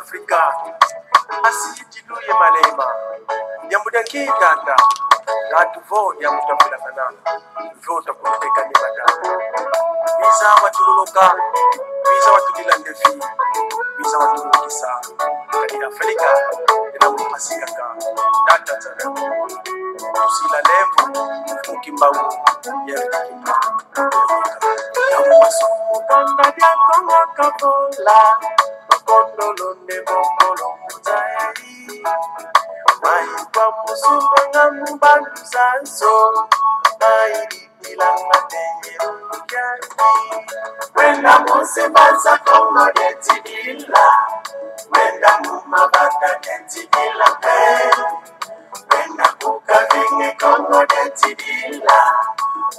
Afrika asi jiluye malema nyamudanki data latu vo nyamutapila kana vota kuliteka ni madana visa watululoka visa watudilandefi visa watulukisa kani Afrika ina mupasikaka data zara tusila levu ukimbawu yerikimba yamuwaso mukanda dia konga kapola makondolo nebokolo mutayari maikwa musumenga mubandu zanso mailipilanga tenyerukuyaki wenda musebaza kongo detidila wenda mumabata detidila pe wenda kukavinge kongo detidila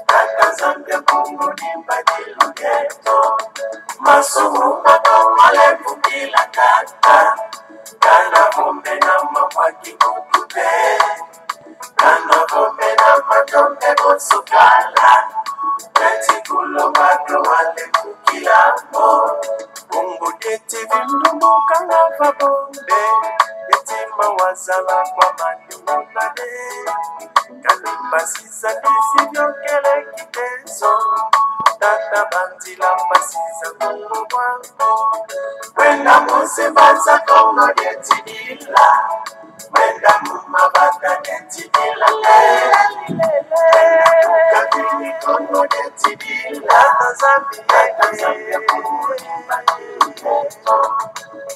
kaka zambia kongo dimbadilugeto masumu makomale vukila kata kana vombe na mawaki kutupe kana vombe na matombe bosukala neti kulombado wale kukila mo Mungu deti vindumu kanga vabombe deti mawazala kwa mani unade Kalibasiza nisivyokele kitezo Tata banzila mbasiza mungu wangu Wenda musebaza kongo detidila Wenda mumabata detidila Wenda kukabini kongo detidila Tazambia mungu imbajilugeto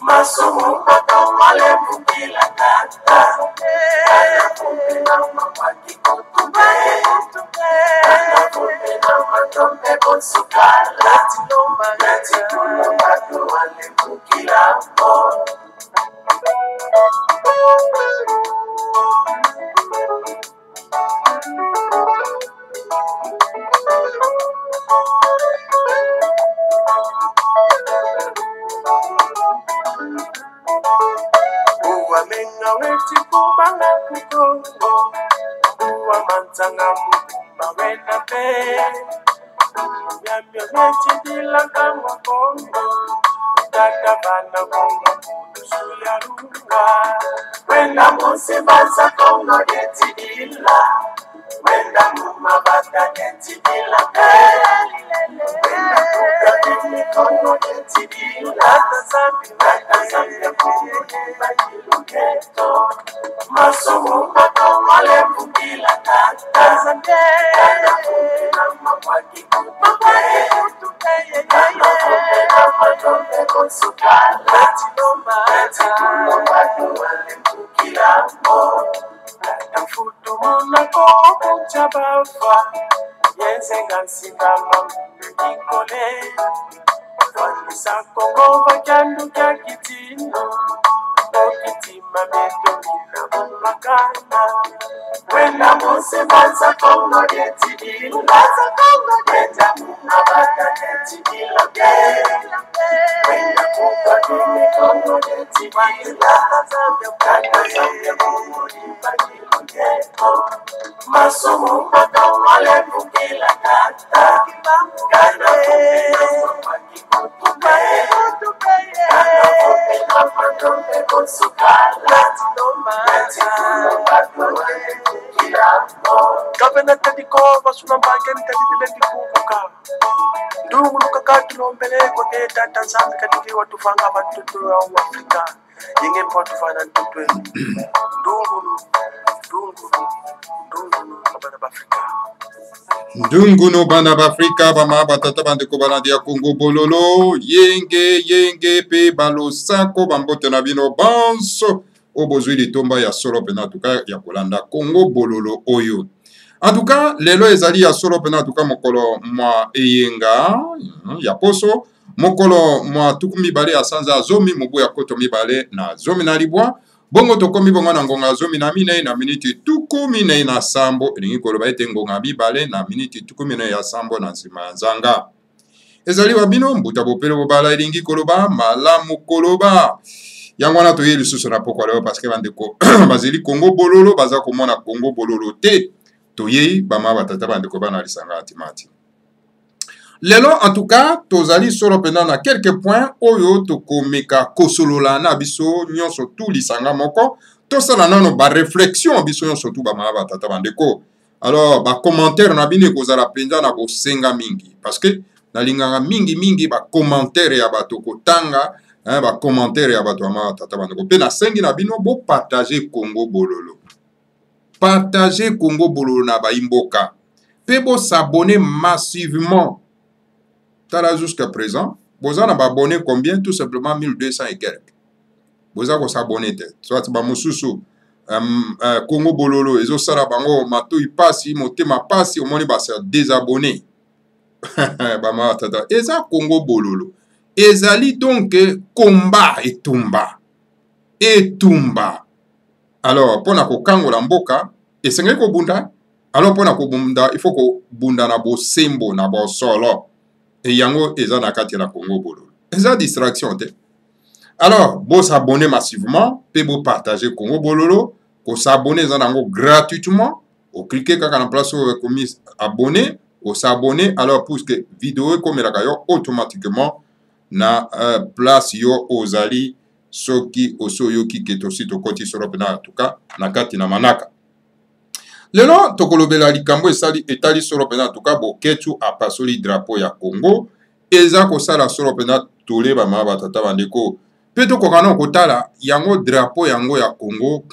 Masumu bata wale bukila tata Kana kumbe na mawaki kutupe Kana kumbe na matombe bonsukala Nati kulomba tuwale bukila mo Uwa menga weti kubanga kukongo Uwa manzanga mkumba wena pe Nyamyo weti dilanga mkongo Dada bana kongo kusuya runga Wenda musibaza kongo detidila Wenda mumabata detidila pe Wenda kukabini kongo detidila Tazambia kongo imbajilugeto Masumu makomale vukila tata Kana kumbe na mawaki kutupe Kana kumbe na matombe bonsukala Neti kulomba tuwale vukila mo Dada futu munako kuchabafa Yenzenga nsingama mkikole Twanisa kongo vakyandu kya kitino Okitima meto mina mumakana Wenda musebaza kongo detidila Wenda mumabata detidila Wenda kukabini kongo detidila Kana zambia kongo imbajilugeto Masumu makomale vukila kata Kana kumbe na mawaki kutupe Kana kumbe na matombe bonsukala Neti kulomba tuwale vukila mo Gavana tadiko basuna mbangeni tadidile ndikubuka Ndungu nukakatulombele kwa geta Tanzania kadiki watufanga batutu wa Afrika Yenge po tufana ntutwe Ndungu bana b'Africa Ndunguno bana b'Africa bama batata bandeko balandi ya Congo bololo yenge pe balosako bambote na bino banso obozwi litomba ya solo pena tuka ya kolanda Congo bololo oyo en tout cas lelo ezali ya solo pena tuka mokolo mwa eyenga ya poso mokolo mwa tukumi bale ya sanza zomi mubu ya koto mibale na zomi na libwa bongo tokomi bongo na ngonga zomi na minei na miniti tukumi nei na sambo elingi koloba ete ngonga mibale na miniti tukumi nei ya sambo na nsima ya nzanga ezali wa bino mbuta bopele bobala elingi koloba malamu koloba yango wana toye lisusu na pokwa leo parce que bandeko bazeli Congo bololo baza komona Congo bololo te toye bama batata bandeko bana lisanga antimati Lelo en tout cas tozali solo pendant na quelques points oyo tokomeka kosolola na biso nyonso tout lisanga moko tosala nano ba réflexion biso nyonso tout ba mama tata bandeko. Alors ba commentaire na bino kozala penza na bosenga mingi parce que nalinganga mingi ba commentaire ya bato kotanga ba commentaire ya bato mama tata bandeko pe na sengi na bino bo partager Congo Bololo. Partager Congo Bololo na ba imboka. Pe bo s'abonner massivement. Tala jusqu'à présent, vous avez abonné combien? Tout simplement 1200 et quelques. Vous avez s'abonné. Soit ba mususu Congo Bololo, ezo sala bango mato ipasi, motema pasi, au moins ba se désabonner. Ba ma tata. Eza Congo Bololo. Ezali donc combat et tumba. Et tumba. Alors, pona ko kangola mboka, esengeli ko bunda. Alors pona ko bunda, il faut ko bunda na bo sembo na bo solo. Et yango eza na kati na Congo Bololo. Eza distraction te. Alors, bo s'abonner massivement, pe bo partager Congo Bololo, ko s'abonner eza nango gratuitement, o cliquer kaka na place où commis abonner, o s'abonner alors pour que vidéo comme la yo automatiquement na place yo ozali soki osoyo ki ketosi to koti solo pena en tout cas na kati na manaka. Lelo tokolobela likambo etali solo pena en tout cas boketu apasoli drapeau ya Congo eza kosala solo pena tole ba mama batata bandeko pe tokokana kotala yango drapeau yango ya Congo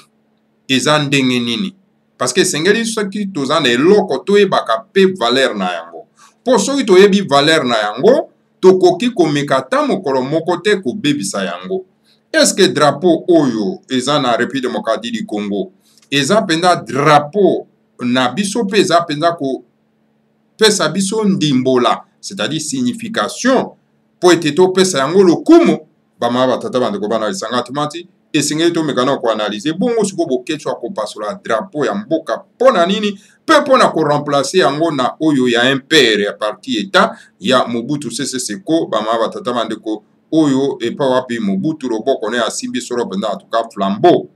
eza ndenge nini parce que sengeli soki toza na eloko toyebaka pe valeur na yango po soki toyebi valeur na yango tokoki komeka ta mokolo moko te kobebisa yango. Est-ce que drapeau oyo eza na République démocratique du Congo eza penda drapeau na biso pe eza penda ko pesa biso ndimbola, c'est-à-dire signification po ete to pesa yango lokumu bama batata bandeko bana lisanga timati esengeli to mekana ko analyser bongo siko bokecho akopasola drapeau ya mboka pona nini pe pona ko remplacer yango na oyo ya impere ya parti état ya Mobutu Sese Seko bama batata bandeko oyo epa wapi Mobutu loboko ne asimbi solo penda en tout cas flambeau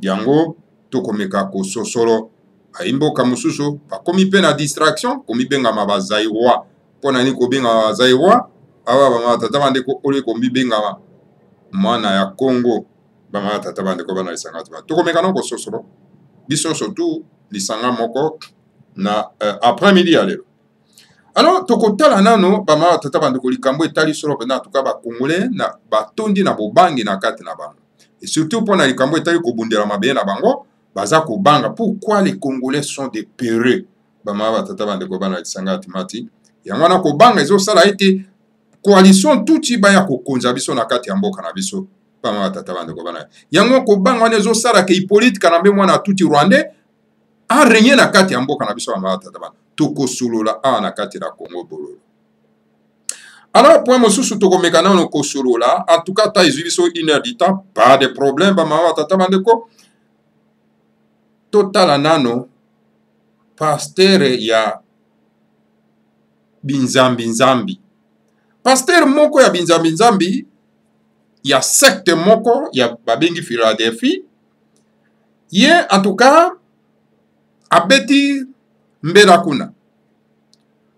yango to komeka ko sosolo aimboka mususu bakomi pe na distraction komi benga mabazaiwa pona ni ko benga bazaiwa awa bama tata bandeko ole komi benga mwana ya Congo bama tata bandeko bana lisanga to komeka no ko sosolo biso surtout lisanga moko na après-midi alelo. Alors tokotala nano bama tata bandeko likambo etali solo pena en tout cas ba congolais na batondi na bobangi na kati na bango et surtout pona likambo etali ko bundela mabe na bango baza ko banga. Pourquoi les Congolais sont des peureux bama batata bandeko bana lisanga timati yango na ko banga ezo sala ete coalition tuti baya ko konza biso na kati ya mboka na biso bama batata bandeko bana yango ko banga wana ezo sala ke Hippolyte Kanambe mwana tuti rwandais a régné na kati ya mboka na biso bama batata bana toko solola a na kati na Congo Bololo. Alors point mosusu toko mekana no ko solola en tout cas ta izubiso 1 heure du temps pas de problème bama batata bandeko total nano pasteur ya Binzambi. Pasteur moko ya Binzambi ya secte moko ya babengi Philadelphie. Ye en tout cas abeti mbela kuna.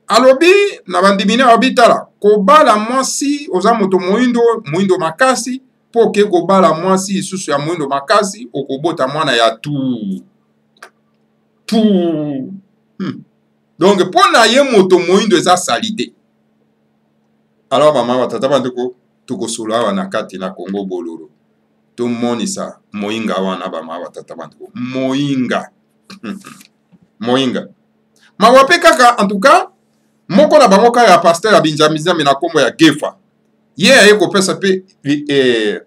Alobi na bandimine abitala kobala mwasi oza moto moindo makasi po ke kobala mwasi isusu ya moindo makasi okobota mwana ya tu. Donc pour na ye moto moindo eza salite. Alors mama batata bandeko toko sola wana kati na Congo Bololo to monisa moinga wana bama batata bandeko moinga moinga mawape kaka en tout cas moko na bango kaka ya pasteur ya Binzambi na kombo ya Gefa ye aye ko pesa pe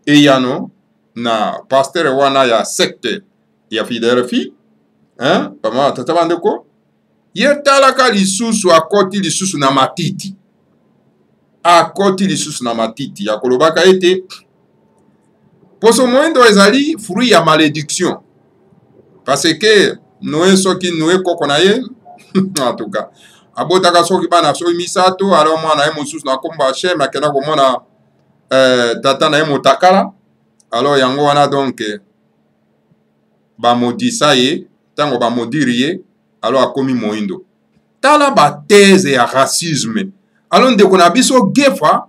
eyano na pasteur wana ya secte ya Philadelphie bama batata bandeko ye talaka lisusu akoti lisusu na matiti akoti lisusu na matiti ya kolobaka ete poso moindo ezali fruit ya malédiction parce que Noé soki Noé koko na ye en tout cas abotaka soki bana soki misato alors mwana ye mosusu na komba Shem akenda komona tata na ye motakala alors yango wana donc bamodisa ye tango bamodiri ye alors akomi moindo tala ba thèse ya racisme alors ndeko na biso gefa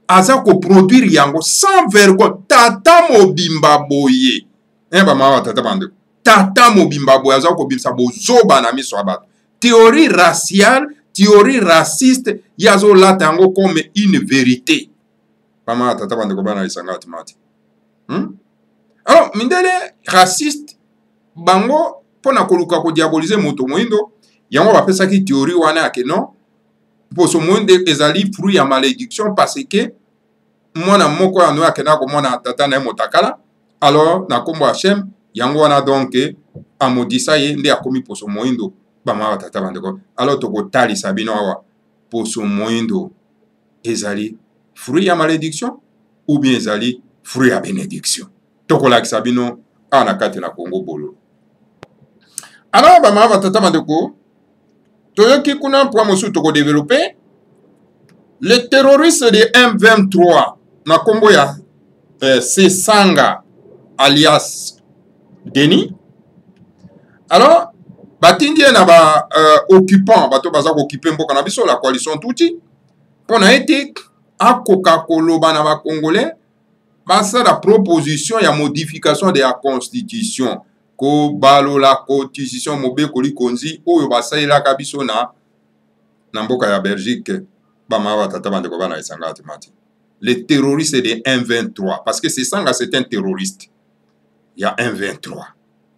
aza ko produire yango sans vergogne tata mobimba boye bamama tata bande tata mobimba boye aza ko bimisa bozoba na miso ya bato théorie raciale théorie raciste yazo lata yango comme une vérité bamama tata bande ko bana isanga timati alors mindele raciste bango pona koluka ko diaboliser moto moindo yango bapesaki théorie wana yake non poso moindo ezali fruit ya malédiction parce que mwana moko ya noya kena ko mwana tata na motakala alors na kombo Hachem yango wana donc amodisa ye nde akomi poso moindo bama tata bandeko alors tokotalisa bino awa poso moindo ezali fruit ya malédiction ou bien ezali fruit ya bénédiction tokolakisa bino awa na kati na Congo Bololo. Alors bama tata bandeko toyoki kuna mpo mosusu tokodévelopper le terroriste de M23 na kombo ya Sesanga alias Denis. Alors batindi na ba occupant bato baza ko occuper mboka na biso la coalition touti pona ete akoka koloba na ba congolais basa la proposition ya modification de la constitution ko balo la constitution mobekoli konzi oyo basalelaka biso na mboka ya Belgique bama tata bandeko bana esanga atimati. Les terroristes de M23 parce que Sesanga c'est un terroriste. Il y a M23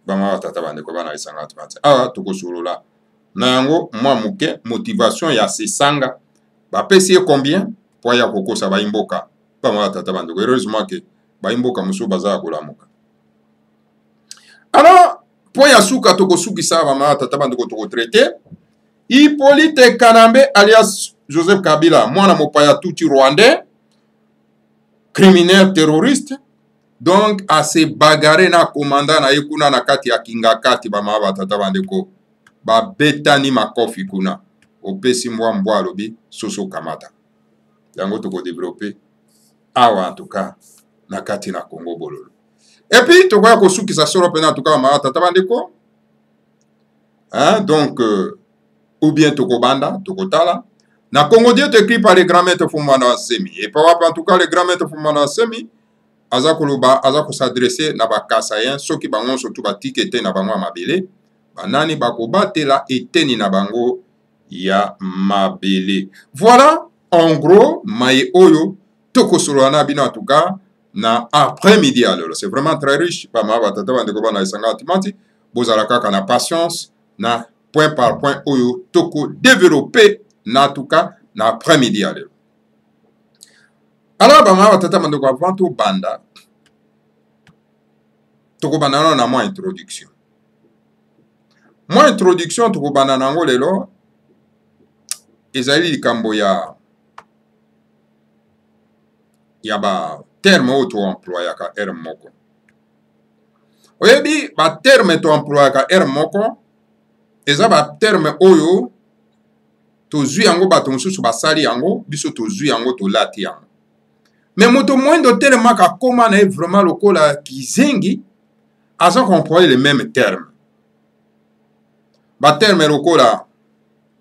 bama tata bandeko bana esanga atimati. Ah tokosolola na yango mwa muke motivation ya Sesanga bapesi combien po ya kokosa baimboka bama tata bandeko heureusement que baimboka muso baza kolamuka. Alors po ya suka tokosukisa bama tata bandeko tokotraiter Hippolyte Kanambe alias Joseph Kabila, mwana mopaya touti rwandais, criminel terroriste, donc a se bagarre na commandant na yekuna na kati ya Kingakati bama batata bandeko ba betani makofi kuna opesi mbwa alobi soso kamata yango toko développer awa en tout cas na kati na Congo Bololo. Et puis tokoya kosukisa solo pena en tout cas bama batata bandeko donc ou bien tokobanda tokotala na Congo Dieu écrit par le grand maître Fumana Semi et par en tout cas le grand maître Fumana Semi aza koloba aza ko s'adresser na ba kasayen soki bango surtout ba tikete na bango mabele banani bakobatela eteni na bango ya mabele. Voilà en gros maye oyo tokosolo na bino en tout cas na après-midi alors c'est vraiment très riche pa ma batata bandeko bana esanga timati bozala kaka na patience na point par point oyo toko développer na tout cas na après-midi alors. Alors bama batata bandeko avant to banda toko banda na mo introduction. Mo introduction toko banda nango lelo ezali likambo ya ba terme oyo to employa ka R moko. Oyebi ba terme to employa ka R moko eza ba terme oyo tozwi yango bato mosusu basali yango biso tozwi yango tolati yango. Mais moto moindo tellement ka koma na vraiment lokola kizengi aza employer les mêmes termes. Ba terme lokola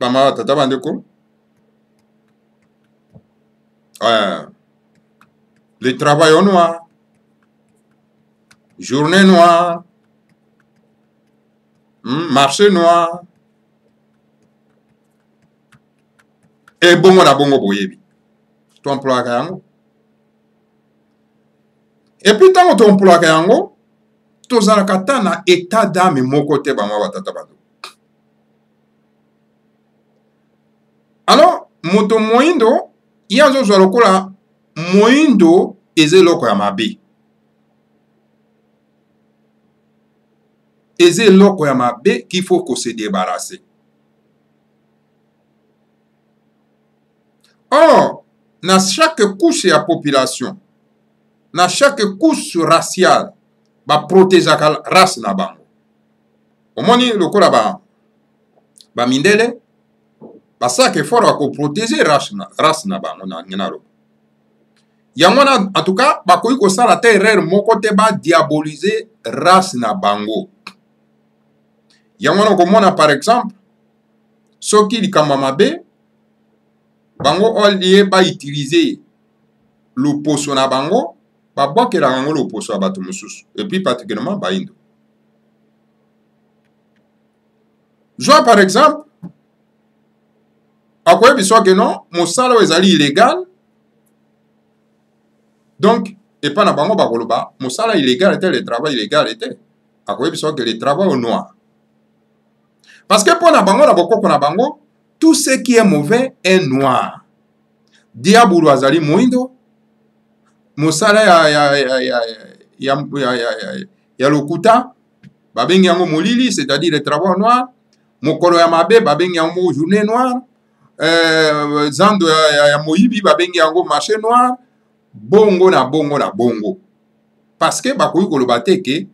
bama tata bandeko le travail au noir, journée noire, marché noir, et bongo na bongo boyebi. Tu emploies yango. Et puis tant que tu emploies yango, tu zalakata na état d'âme moko te bama batata bado. Alors, moto moindo, yazo zalokola moindo eze loko ya mabe. Eze loko ya mabe qu'il faut qu'on se débarrasse. Or, dans chaque couche de la population, dans chaque couche raciale, ba protéger la race na bango. Omoni lokola ba mindele, ba ça que faut ko protéger race na bango na ngenaro. Yamona en tout cas ba koyi ko sala te erreur moko te ba diaboliser race na bango. Yamona ko mona par exemple soki likamba mabe bango olie ba utiliser loposo na bango ba bwakela bango loposo ya bato mosusu et puis particulièrement baindo. Joa par exemple akoyebi so que non mosala oyo ezali illégal donc epa na bango bakoloba mosala illégal était le travail illégal était akoyebi so que le travail au noir parce que mpo na bango na bokoko na bango tout ce qui est mauvais est noir. Diabolo azali moindo mosala ya lokuta babengi yango molili, c'est-à-dire le travail noir. Mokolo ya mabe babengi yango journée noire. Zando ya moyibi babengi yango marché noir. Bongo na bongo na bongo. Parce que bakoyi koloba te ke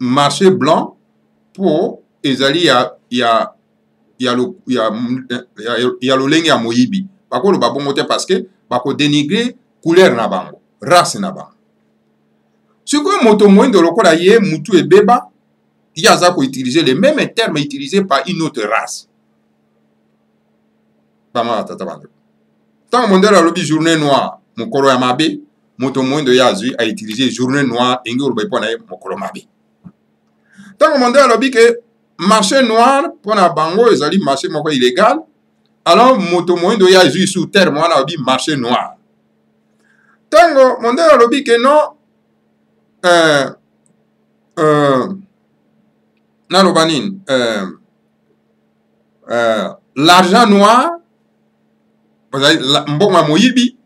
marché blanc po ezali ya lolenge ya moyibi. Bakoloba bongo te parce que bako dénigrer couleur na bango, race na bango. Sikoyo moto moindo lokola ye mutu ebeba, il aza ko utiliser les mêmes termes utilisés par une autre race. Bama tata bando. Tant mondela lobi journée noire, mokolo ya mabe, moto moindo ya azui a utiliser journée noire engi oloba pona ye mokolo mabe. Tant mondela lobi ke marché noir pona bango ezali marché moko illégal, alors moto moindo ya azui sous terme wana lobi marché noir. Tango mondela lobi ke non l'argent noir, mbongo moyibi,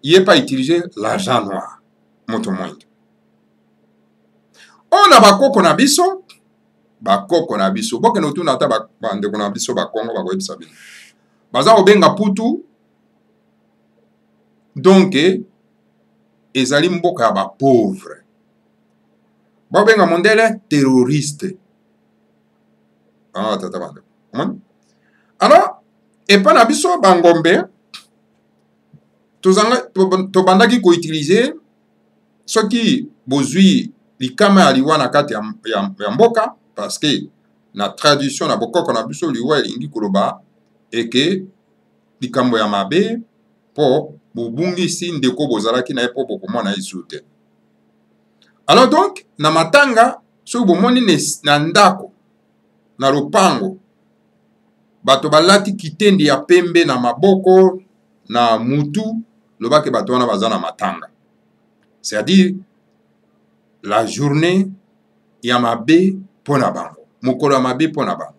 il n'est pas utilisé l'argent noir. Moto moindo. On a bakoko na biso, boke no tuna ta bandeko na biso bakongo bakoyebisa bino. Baza obenga putu, donc ezali mboka ya ba pauvre. Babenga mondele terroriste. Ah tata bande. Alors epa na biso bangombe tobandaki ko utiliser soki bozui likama ya liwa na kati ya mboka parce que na tradition na bokoko na biso liwa elingi koloba eke likambo ya mabe po bobungisi ndeko bozalaki na ye po bokomona esu te. Alors donc na matanga soki bomoni na ndako na lopango bato balati kitendi ya pembe na maboko na mutu lobaki bato wana baza na matanga, c'est-à-dire la journée ya mabe pona bango, mokolo ya mabe pona bango.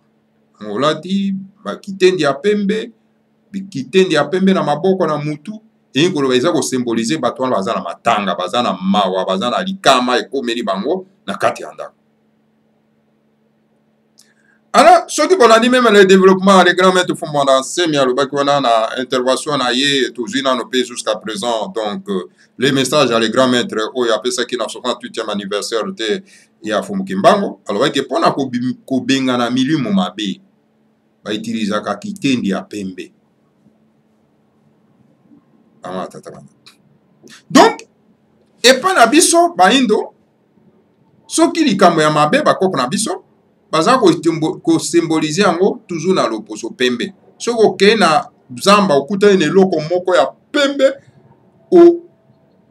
Ngolati bakitendi ya pembe, bikitendi ya pembe na maboko na mutu eyingi koloba eza kosymbolize bato wana baza na matanga, baza na mawa, baza na likama ekomeli bango na kati ya ndako. Alors, ce qui bolandi même le développement, les grands maîtres font mondanser, mais le bakwana na intervention na ye, toujours dans nos pays jusqu'à présent. Donc, les messages à les grands maîtres, oh, il y a ça qui n'a 68e anniversaire de ya Fumukimbango. Alors, que pour na ko benga na milimu mabe, ba utiliser ka kitendi ya pembe. Donc, et pas na biso ba indo, soki likambo ya mabe ba koko na biso. Baza ko symboliser yango toujours na loposo pembe. Soko ke na zamba okuta ne loko moko ya pembe o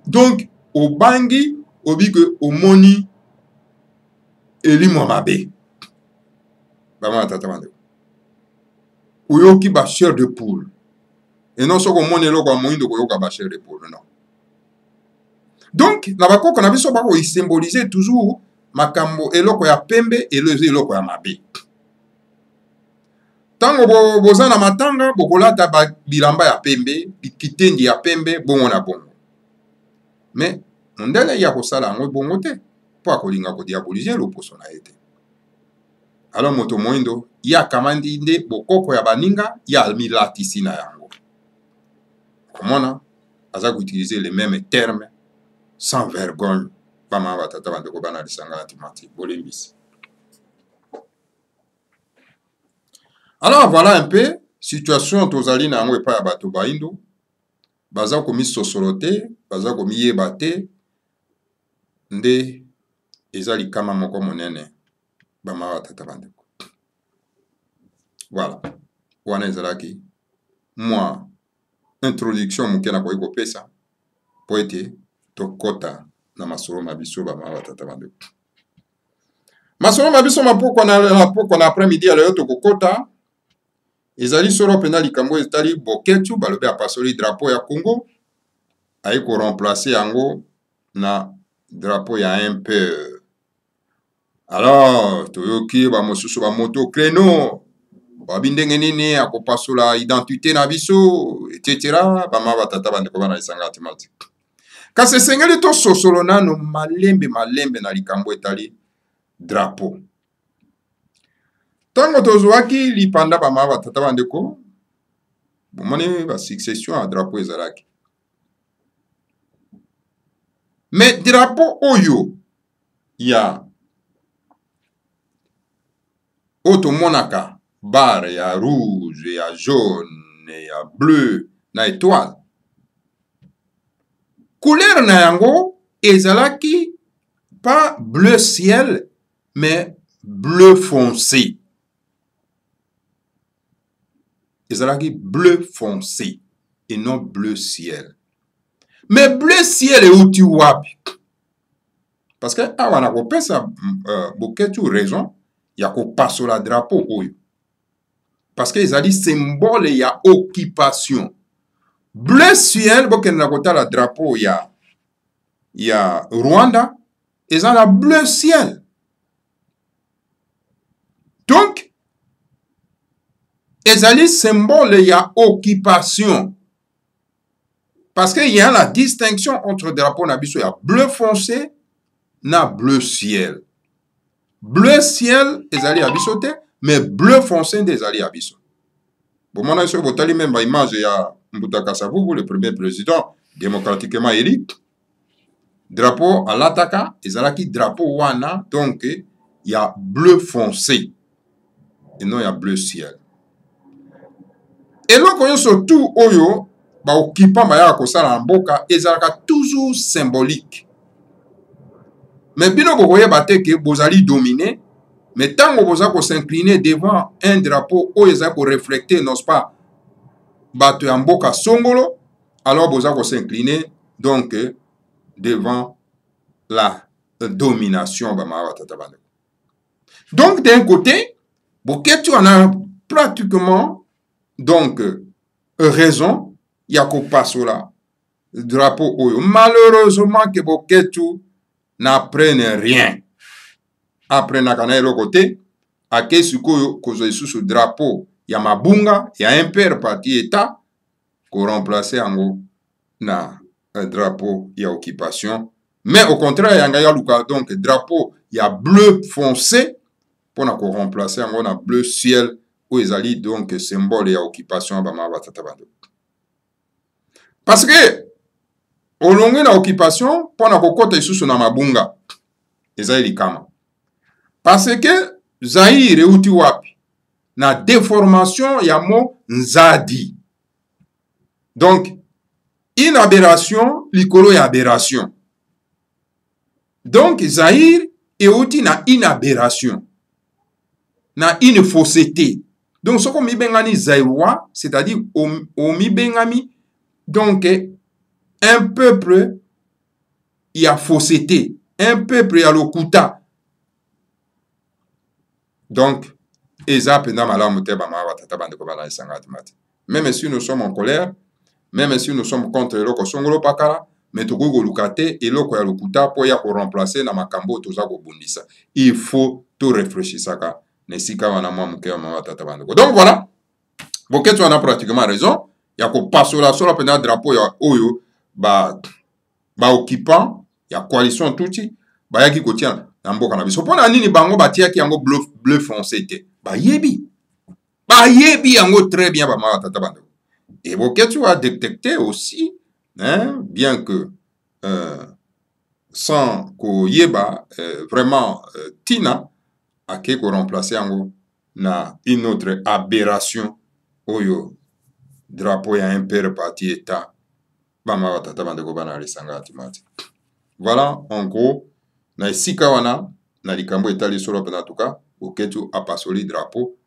donc o bangi obi que o moni elimo mabe. Bama tata mande. Oyoki ba chair de poule. Et non soko moni loko moindo ko yoka ba chair de poule non. Donc na bakoko na biso bako symboliser toujours makambo eloko ya pembe eloko ya mabe. Tango boza na matanga bokolata bilamba ya pembe, kitendi ya pembe bongo na bongo. Mais mondele ya kosala yango bongo te po akolinga ko diaboliser loposo na ete. Alors moto moindo ya kamandi nde bokoko ya baninga ya milatisi na yango. Komona aza ko utiliser les mêmes termes sans vergogne. Alors voilà un peu situation tozali na yango epa ya bato baindo baza komi sosolote baza komi yebate nde eza likama moko monene bama batata bandeko. Voilà wana ezalaki mwa introduction muke na koyiko pesa po ete tokota na masolo mabiso ba mama batata bandeko. Masolo mabiso mapoko na après-midi ya lelo tokokota ezali solo pena likambo etali Boketu balobi apasoli drapeau ya Congo ayi ko remplacer yango na drapeau ya impeur. Alors toyoki ba mosusu ba moto créneau babindenge nini akopasola identité na biso etc. Bama batata bandeko bana isanga atimati kasi sengeli to sosolo nano malembe na likambo etali drapeau. Tango tozwaki lipanda bama batata bandeko bomoni ba succession a drapeau ezalaki. Mais drapeau oyo ya oto monaka bar ya rouge ya jaune ya bleu na étoile couleur na yango ezalaki pas bleu ciel mais bleu foncé. Ezalaki bleu foncé et non bleu ciel. Mais bleu ciel euti wapi? Parce que awa na kopesa Boketu raison ya kopasola drapeau oyo. Parce que ezali symbole ya occupation. Bleu ciel bokende na kotala drapeau ya Rwanda ezala bleu ciel. Donc ezali symbole ya occupation. Parce qu'il y a la distinction entre drapeau na biso ya bleu foncé na bleu ciel. Bleu ciel ezali abiso te, mais bleu foncé ezali abiso. Bon, mon avis, vous avez même image ya Mbuta Kasavubu, le premier président démocratiquement élu. Drapeau à l'ataka, ezalaki drapeau wana, donc il y a bleu foncé et non il y a bleu ciel. Et là, quand surtout oyo ba occupant ba ya kosala mboka ezalaka toujours symbolique. Mais bino bokoye bateke bozali dominé, mais tant que vous allez s'incliner devant un drapeau où vous allez refléter, n'est-ce pas, bato ya mboka songolo, alors vous allez s'incliner donc devant la domination. Donc d'un côté, Boketu en a pratiquement donc raison, il y a qu'on passe là, drapeau oyo. Malheureusement que Boketu n'apprenne rien. Après nakana le côté, à kesuko kozo sous drapeau ya mabunga ya impère parti état ko remplacer ango na drapeau ya occupation. Mais au contraire yanga ya luka donc drapeau ya bleu foncé pour na ko remplacer ango na bleu ciel où ezali donc symbole ya occupation ba batata bando. Parce que au long na occupation pour na ko kota sous na mabunga ezali kama. Parce que Zaïre euti wapi na déformation ya mo nzadi. Donc une aberration likolo ya aberration. Donc Zaïre euti na une aberration. Na une fausseté. Donc ce qu'on mi bengani Zaïrois, c'est-à-dire au mi bengami donc un peuple y a fausseté, un peuple y a lokuta. Donc, même si nous sommes en colère, même si nous sommes contre le Songolo Pakala, mais tout le lukate et le lokuta pour y remplacer na makambo tozako bundisa. Il faut tout réfléchir ça. Donc voilà, Boketu en a pratiquement raison. Il y a qu'on passe sur la pendant drapeau ya oyo ba occupant, il y a coalition touti, ba yaki kotia. Namboka na biso pona nini bango batiaki yango bleu foncé te ba yebi yango très bien ba ma tata bando. Et Boketu a détecté aussi bien que sans ko yeba vraiment tina a ke ko remplacer yango na une autre aberration oyo drapeau ya impère parti état ba ma tata bando ko bana lisanga atimati. Voilà en gros na esika wana na likambo etali solo pena tuka Boketu apasoli drapeau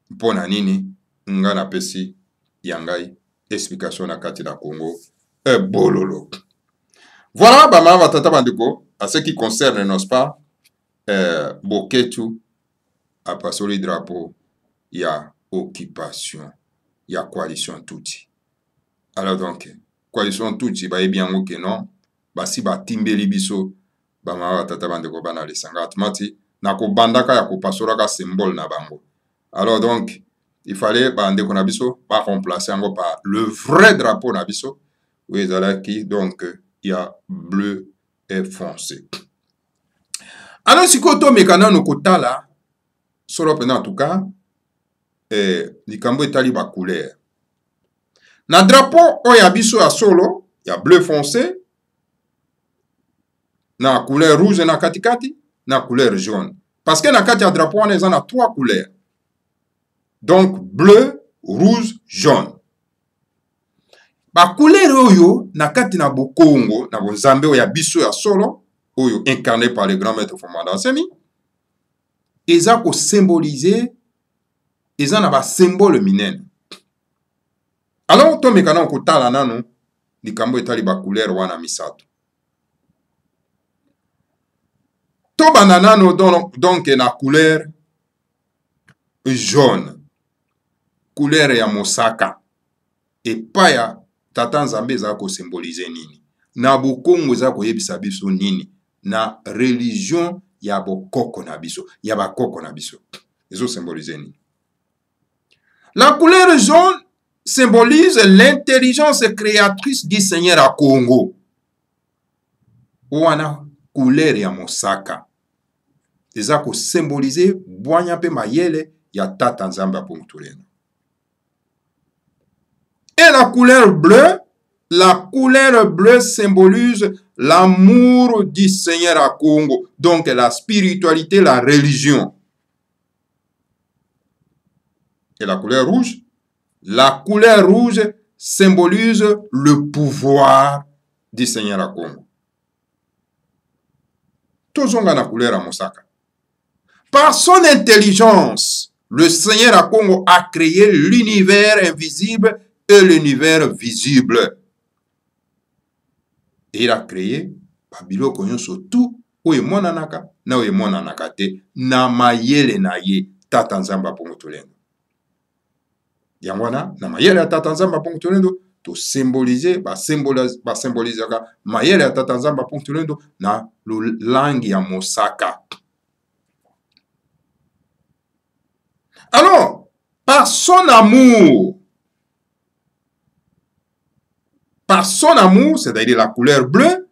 mpona nini nga na pesi yangai explication na kati na Congo bololo. Voilà bama batata bandeko à ce qui concerne n'est-ce pas boketu a pasoli drapeau ya occupation ya coalition tuti. Alors donc coalition tuti ba ebiango ke non basi batimbeli biso bama batata bandeko bana lesanga atmati na ko bandaka ya ko pasola ka symbole na bango. Alors donc il fallait bandeko na biso ba remplacer yango par le vrai drapeau na biso où ezalaki donc il y a bleu et foncé. Alors si koto mekana no kotala solo pena en tout cas likambo etali ba couleur. Na drapeau oya biso ya solo ya bleu foncé na couleur rouge na katikati na couleur jaune. Parce que na kati ya drapeau on a 3 couleurs. Donc bleu, rouge, jaune. Ba couleur oyo na kati na bokongo na bonzambe oya biso ya solo oyo incarné par le grand maître Fomanda Nsemi eza ko symboliser eza na ba symbole minene. Alors to mekana ko tala nano likambo etali ba couleur wana misato. To bananano donc na couleur jaune. Couleur ya mosaka. Et pa ya tata Nzambe eza ko symboliser nini. Na bokongo eza ko yebisa biso nini. Na religion ya bokoko na biso. Ya bakoko na biso. Ezo symboliser nini. La couleur jaune symbolise l'intelligence créatrice du Seigneur à Congo. Wana couleur ya mosaka. Eza ko symboliser bwanya pe mayele ya tata Nzambe apongutuleno. Et la couleur bleue symbolise l'amour du Seigneur à Congo. Donc la spiritualité, la religion. Et la couleur rouge? La couleur rouge symbolise le pouvoir du Seigneur à Congo. Tozonga na couleur à mosaka. Par son intelligence, le Seigneur à Congo a créé l'univers invisible et l'univers visible. Et il a créé Babilo Konyoso tout oye monanaka na oye monanaka te na mayele na ye tata Nzamba pongotolendo. Yangwana na mayele ya tata Nzamba pongotolendo to symboliser ba symboliser ka mayele ya tata Nzamba pongotolendo na langue ya mosaka. Alors, par son amour, c'est-à-dire la couleur bleue,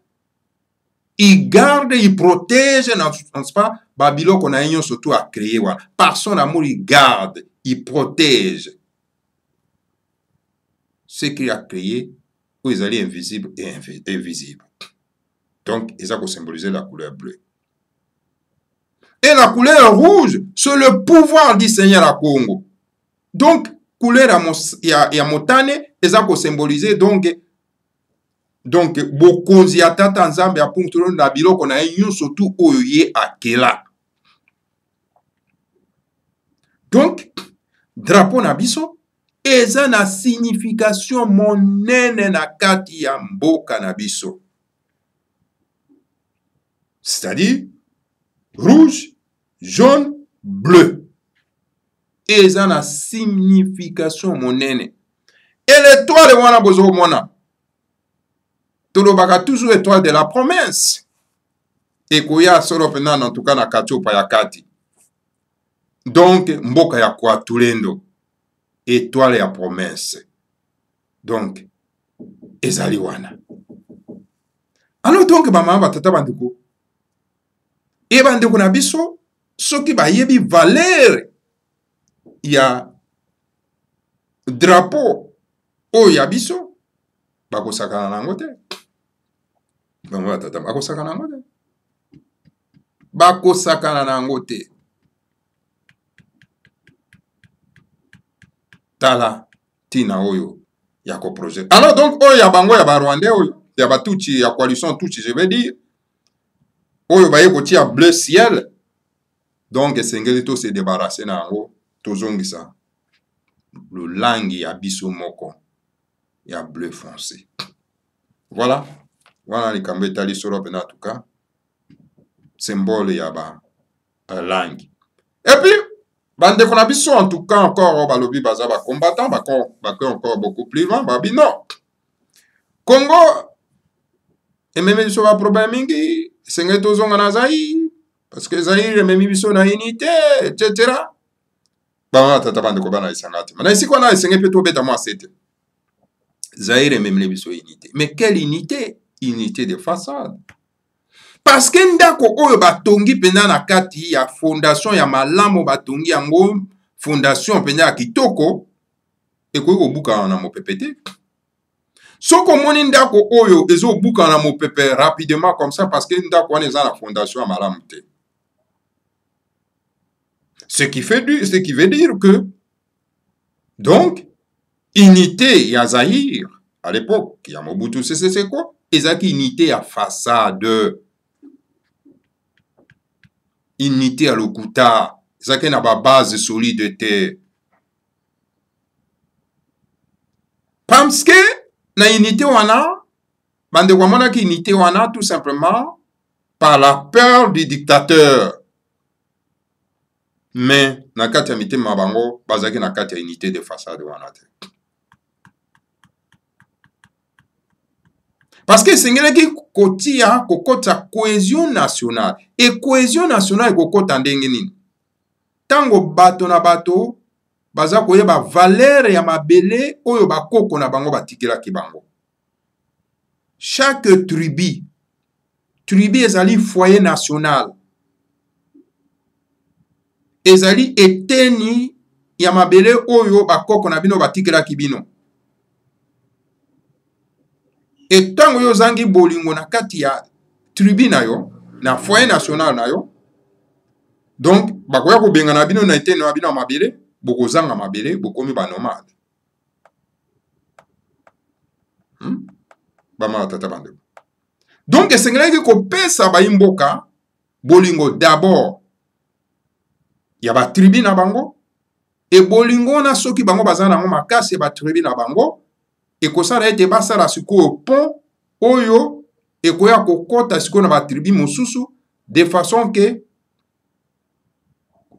il garde, il protège, n'est-ce pas, Babylone qu'on a eu surtout à créer. Voilà. Par son amour, il garde, il protège ce qu'il a créé, où ils allaient invisibles et invisibles. Donc, ils ont symbolisé la couleur bleue. Et la couleur rouge, c'est le pouvoir du Seigneur à Congo. Donc, couleur ya motane, ils ont symbolisé donc bokonzi ya tata Nzambe ya pungtulo na biloko na ye surtout oyo ye akela. Donc, drapeau na biso, eza na signification monene na kati ya mboka na biso. C'est-à-dire, rouge, jaune, bleu. Eza na signification monene. Et l'étoile wana bozo mona. Tolobaka toujours étoile de la promesse. Et koya solo pena en tout cas na kachopa ya kati. Donc mboka ya kwa tulendo. Étoile ya promesse. Donc ezali wana. Alors donc bama batata bandeko. E bandeko na biso soki ba yebi valeur ya drapeau o ya biso bako sakana nango te. Bama batata bako sakana nango te. Bako sakana nango te. Tala tina oyo ya ko projet. Alors donc oyo ya bango ya ba Rwandais oyo ya ba tuchi ya coalition tuchi je vais dire oyo baye kotia bleu ciel donc esengeli to se débarrasser na yango tozongisa le langue ya biso moko ya bleu foncé. Voilà. Voilà les kambe tali solo en tout cas. Symbole ya ba langue. Et puis bande qu'on a biso en tout cas encore balobi baza ba combattant ba encore beaucoup plus loin babi non. Congo et même biso ba problème mingi senge tozonga na Zaïre parce que Zaïre même biso na unité etc. Ba tata bande ko bana isangati. Mais ici quoi na senge peut beta moi c'était. Zaïre même les biso unité. Mais quelle unité? Unité de façade. Parce que ndako oyo batongi pena na kati ya fondation ya malamu batongi yango fondation pena ya kitoko ekoki kobuka na mopepete. Soko moni ndako oyo ezo buka na mopepe rapidement comme ça parce que ndako wana eza na fondation ya malamu te. Ce qui veut dire que donc unité ya Zaïre à l'époque ya Mobutu Sese Seko ezaki unité ya façade. Unité à lokuta, ça qui n'a pas base solide te. Parce que la unité wana, bande wamona ki unité wana tout simplement par la peur du dictateur. Mais na kati ya mite mabango, bazaki na kati ya unité de façade wana te. Parce que sengeli kotia kokota cohésion nationale et cohésion nationale kokota ndenge nini tango bato na bato baza koyeba valeur ya mabele oyo bakoko na bango batikelaki bango. Chaque tribu ezali foyer national ezali eteni ya mabele oyo bakoko na bino batikelaki bino. Et tango yo zangi bolingo na kati ya tribu na yo na foyer national na yo donc bakoya ko benga na bino na eteni na bino mabele boko zanga mabele bokomi ba nomade. Bama tata bande. Donc esengelaki ko pesa ba imboka bolingo d'abord ya ba tribu na bango e bolingo na soki bango bazana ngo makasi ba tribu na bango. Et que ça a été basé à ce pont oyo et koya kokota siko na ba tribu mosusu de façon que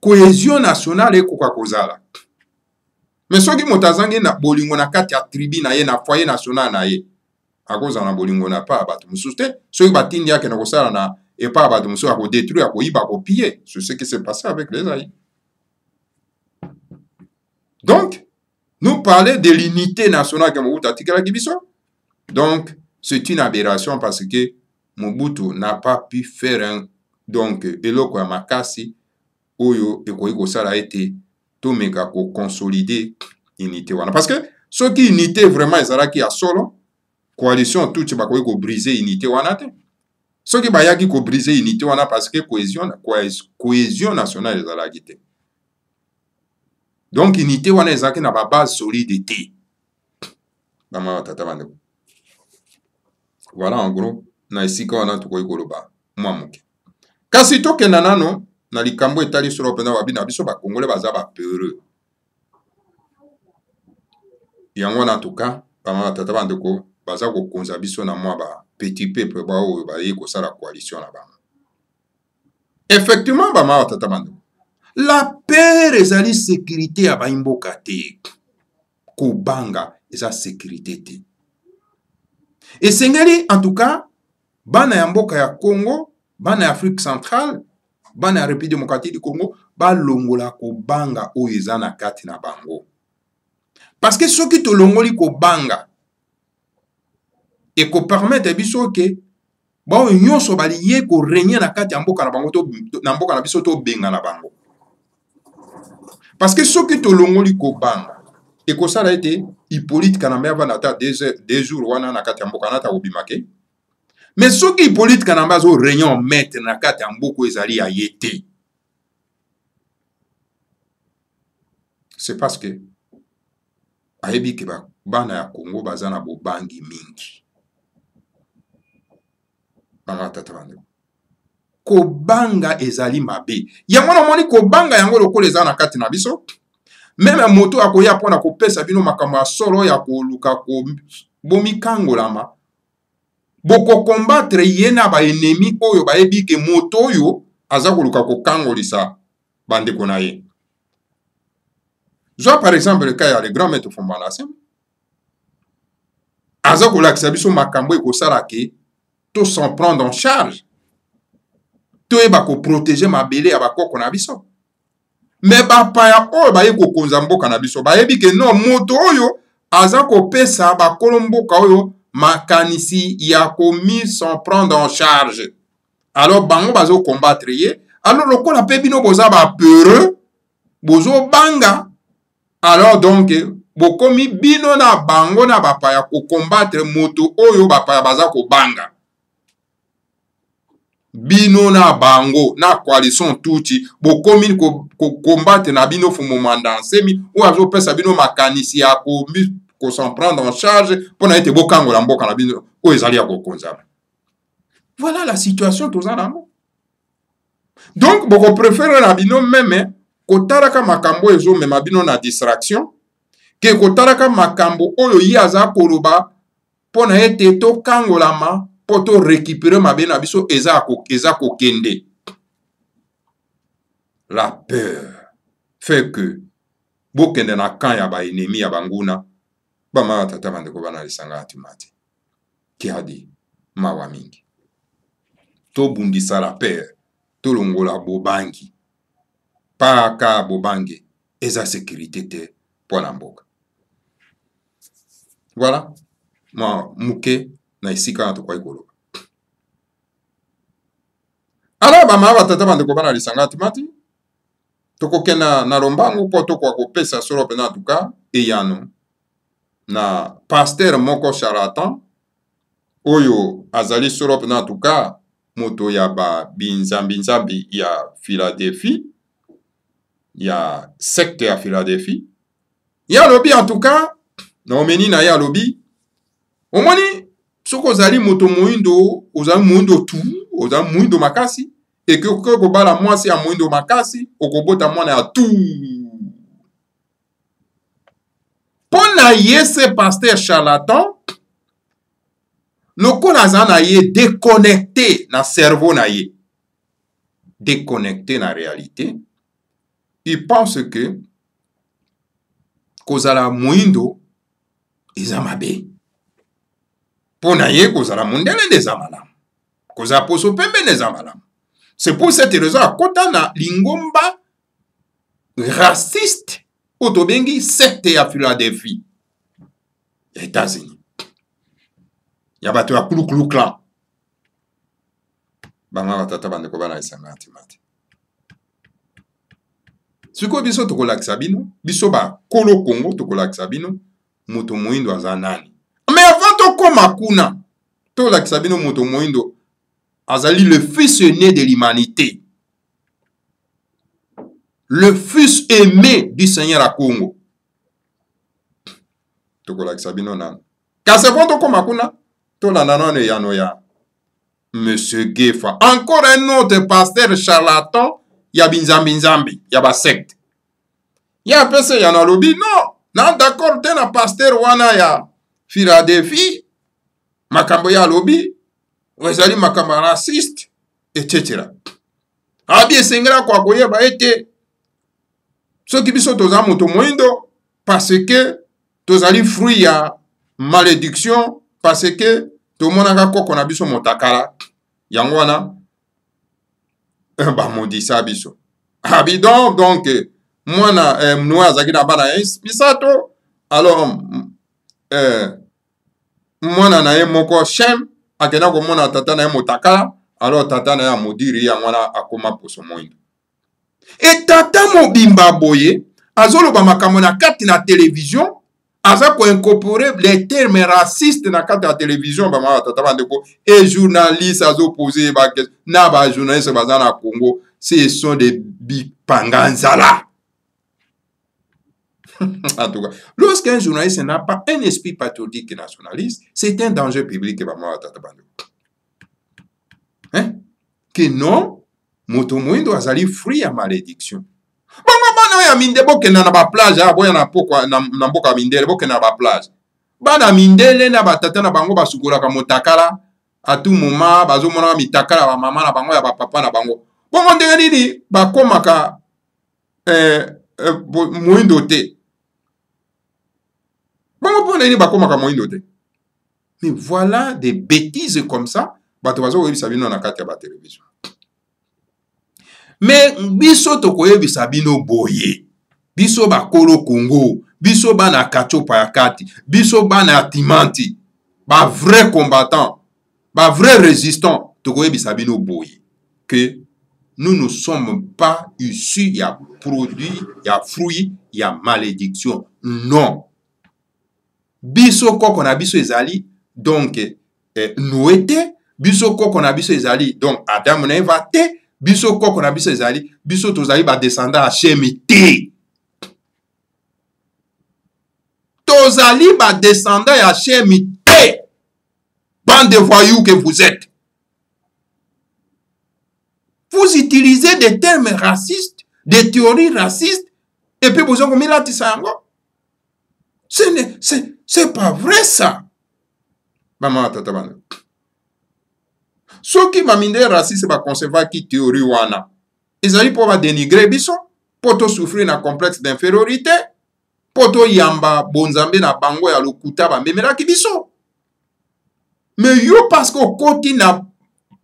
cohésion nationale e koka kozala. Mais soki motazangi na bolingo na kati ya tribu na ye na foyer national na ye akoza na bolingo na pa bato mosusu te soki batindi yake na kosala na et pas bato mosusu ko détruire ko iba ko piller. C'est ce qui s'est passé avec les Zaïre. Donc nous parler de l'unité nationale que Mobutu a tiré Gibiso. Donc, c'est une aberration parce que Mobutu n'a pas pu faire un. Donc, eloko ya makasi, oyo, ekoiko sala été, tout meka ko consolider unité wana. Parce que, ce qui unité vraiment, ezala ki a solo, coalition, tout, ba ko briser unité wana te. Ce qui bayaki ko briser unité wana parce que cohésion nationale ezala ki te. Donc, unité wana ezaki na ba base solide te. Bama tata bande. Voilà en gros, na esika wana tukoyi koloba mwa muke. Kasi toke nanano na likambo etali solo pena babina biso ba Congolais baza ba peureux. Yango na tuka bama tata bande ko baza ko konza biso na mwa ba petit peuple ba oyo ba ye ko sala coalition na bango. Effectivement bama tata bande. La paix ezali sécurité ya baimboka te. Kobanga eza sécurité te. Et sengeli en tout cas bana ya mboka ya Congo, bana ya Afrique centrale, bana ya République démocratique du Congo ba longola kobanga oyo eza na kati na bango. Parce que soki to longoli kobanga et ko permettre biso ke ba oyo nyonso bali ye ko régner na kati ya mboka na bango to na mboka na biso to benga na bango. Parce que ce qui te longoli kobanga et que ça a été Hippolyte Kanambe va nata des jours wana na kati ya mboka nata obimake. Mais ce qui Hippolyte Kanambe zo réunion maître na kati ya mboko ezali ya yete. C'est parce que ayebi ke ba bana ya Congo bazana bobangi mingi. Bana tata bande. Kobanga ezali mabe. Yango na moni kobanga yango lokolo eza na kati na biso. Même moto akoya pona ko pesa bino makambo solo ya ko luka ko bomi kangolama. Boko combattre yena ba ennemi oyo ba yebi ke moto oyo aza ko luka ko kangolisa bande konaye. Soit par exemple le cas ya le grand maître Fombana Sem. Aza ko lakisa biso makambo e ko salake to s'en prendre en charge. To eba ko protéger mabele ya bakoko na biso. Mais bapaya oyo baye ko konza mboka na biso bayebi ke non moto oyo aza ko pesa bakolo mboka oyo makanisi ya komi s'en prendre en charge. Alors bango bazo combattre ye. Alors lokola pe bino boza ba peureux bozo banga. Alors donc bokomi bino na bango na bapaya ko combattre moto oyo bapaya baza ko banga. Bino na bango na coalition tuti bokomi ko combattre na bino fumo mandansemi ou azo pesa bino makanisi ya ko s'en prendre en charge pour na ete bokango la mboka na bino o ezali ya ko konzama. Voilà la situation tozana. Donc boko préférer na bino même kotaraka makambo ezo mema bino na distraction ke kotaraka makambo oyo yi aza koloba pona ete to kangolama poto récupérer ma bien abiso eza ko kende. La peur fait que bokende na kan ya ba ennemi ya banguna ba ma tata bande ko bana lisanga atimati ki adi mawa mingi to bundisa la peur to longola bobangi pa ka bobangi eza sécurité te pona mboka. Voilà ma muke na isika na tokwa ikolo. Alors bama batata bande ko bana lisanga atimati toko kena na lombango po toko ko pesa solo pena tuka eyano na pasteur moko charlatan oyo azali solo pena tuka moto ya ba binzambi ya Philadelphie ya secte ya Philadelphie ya lobi en tout cas na omeni na ya lobi omoni soko zali moto moindo ozali moindo tu ozali moindo makasi et que ko bala mwasi ya moindo makasi okobota mwana ya tu pona yese pasteur charlatan lokola aza na ye déconnecté na cerveau na ye déconnecté na réalité il pense que kozala moindo eza mabe pona ye kozala mondele ndeza malamu kozala poso pembe ndeza malamu. C'est pour cette raison à kota na lingomba raciste otobengi secte ya Philadelphie ya États-Unis ya bato ya Kulu clan bama batata bande ko bana isanga atimati siko biso tokolakisa bino biso ba kolo Congo tokolakisa bino moto moindo aza nani. Mais avant tokoma kuna tolakisa bino moto moindo azali le fils aîné de l'humanité, le fils aimé du Seigneur à Congo. Tokolakisa bino nan kasi bon tokoma kuna tolanda nano yano ya Monsieur Gefa, encore un autre pasteur charlatan ya binzambi ya ba secte ya pese ya na lobi non na d'accord te na pasteur wana ya Philadelphie makambo ya lobi wezali makambo raciste etc. Abi esengela kwa koyeba ete soki biso toza moto moindo parce que tozali fruit ya malédiction parce que tomonaka koko na biso motakala yango wana bamodisa biso abi donc mwana mnoa azaki na bana misato alors mwana na ye moko Shem akenda komona tata na ye motakala alors tata na ye amodiri ya mwana akoma poso moindo et tata mobimba boye azoloba makambo na kati na télévision aza ko incorporer les termes racistes na kati ya télévision bama tata bandeko et journalistes azo poser ba question na ba journalistes baza na Congo ce sont des bipanganzala. En tout cas, lorsqu'un journaliste n'a pas un esprit patriotique et nationaliste, c'est un danger public. Hein? Que non, moto moindo azali fruit à malédiction. Bongo bana ya minde bokenda na ba plage boya na pokwa na mboka mindele bokenda na ba plage. Bana mindele na batata na bango basukolaka motakala à tout moment bazomona mitakala ba mama na bango ya ba papa na bango. Bongo ndenge nini bakomaka moindo te. Bongo pona nini bakomaka moindo te. Mais voilà des bêtises comme ça bato bazoyebisa bino na kati ya ba télévision. Mais biso tokoyebisa bino boye. Biso bakolo Congo, biso bana kachopa ya kati, biso bana timanti, ba vrai combattant, ba vrai résistant, tokoyebisa bino boye que nous ne sommes pas issus ya produit, ya fruit, ya malédiction. Non. Biso koko na biso ezali donc Noé, biso koko na biso ezali donc Adam na Eva te, biso koko na biso ezali biso tozali ba descendant à Shemi te. Tozali ba descendant à Shemi te. Bande de voyous que vous êtes. Vous utilisez des termes racistes, des théories racistes, et puis vous avez mis là tisango. C'est pas vrai ça. Maman tata bana. Ce qui m'a mis des racistes va concevoir qui théorie wana. Ils allaient pour dénigrer biso, pour to souffrir d'un complexe d'infériorité, pour to yamba bonzambe na bango ya lokuta ba memela ki biso. Mais yo parce que koti na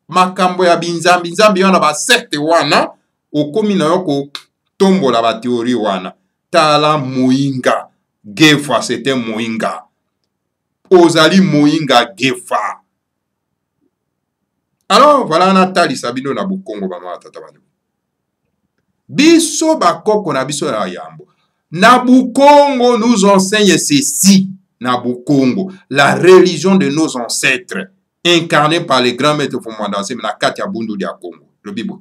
makambo ya binzambi nzambi wana ba secte wana, okomi na yoko tombola ba théorie wana. Tala Moïnga, Gefa c'était Moïnga. Ozali Moïnga Gefa. Alors voilà Nathalie Sabino na Bukongo mama tata bana. Biso bakoko na biso ya yambo. Na Bukongo nous enseigne ceci. Na Bukongo, la religion de nos ancêtres, incarnée par les grands maîtres fondamentaux na Katia Bundu dia Congo. Le Bible.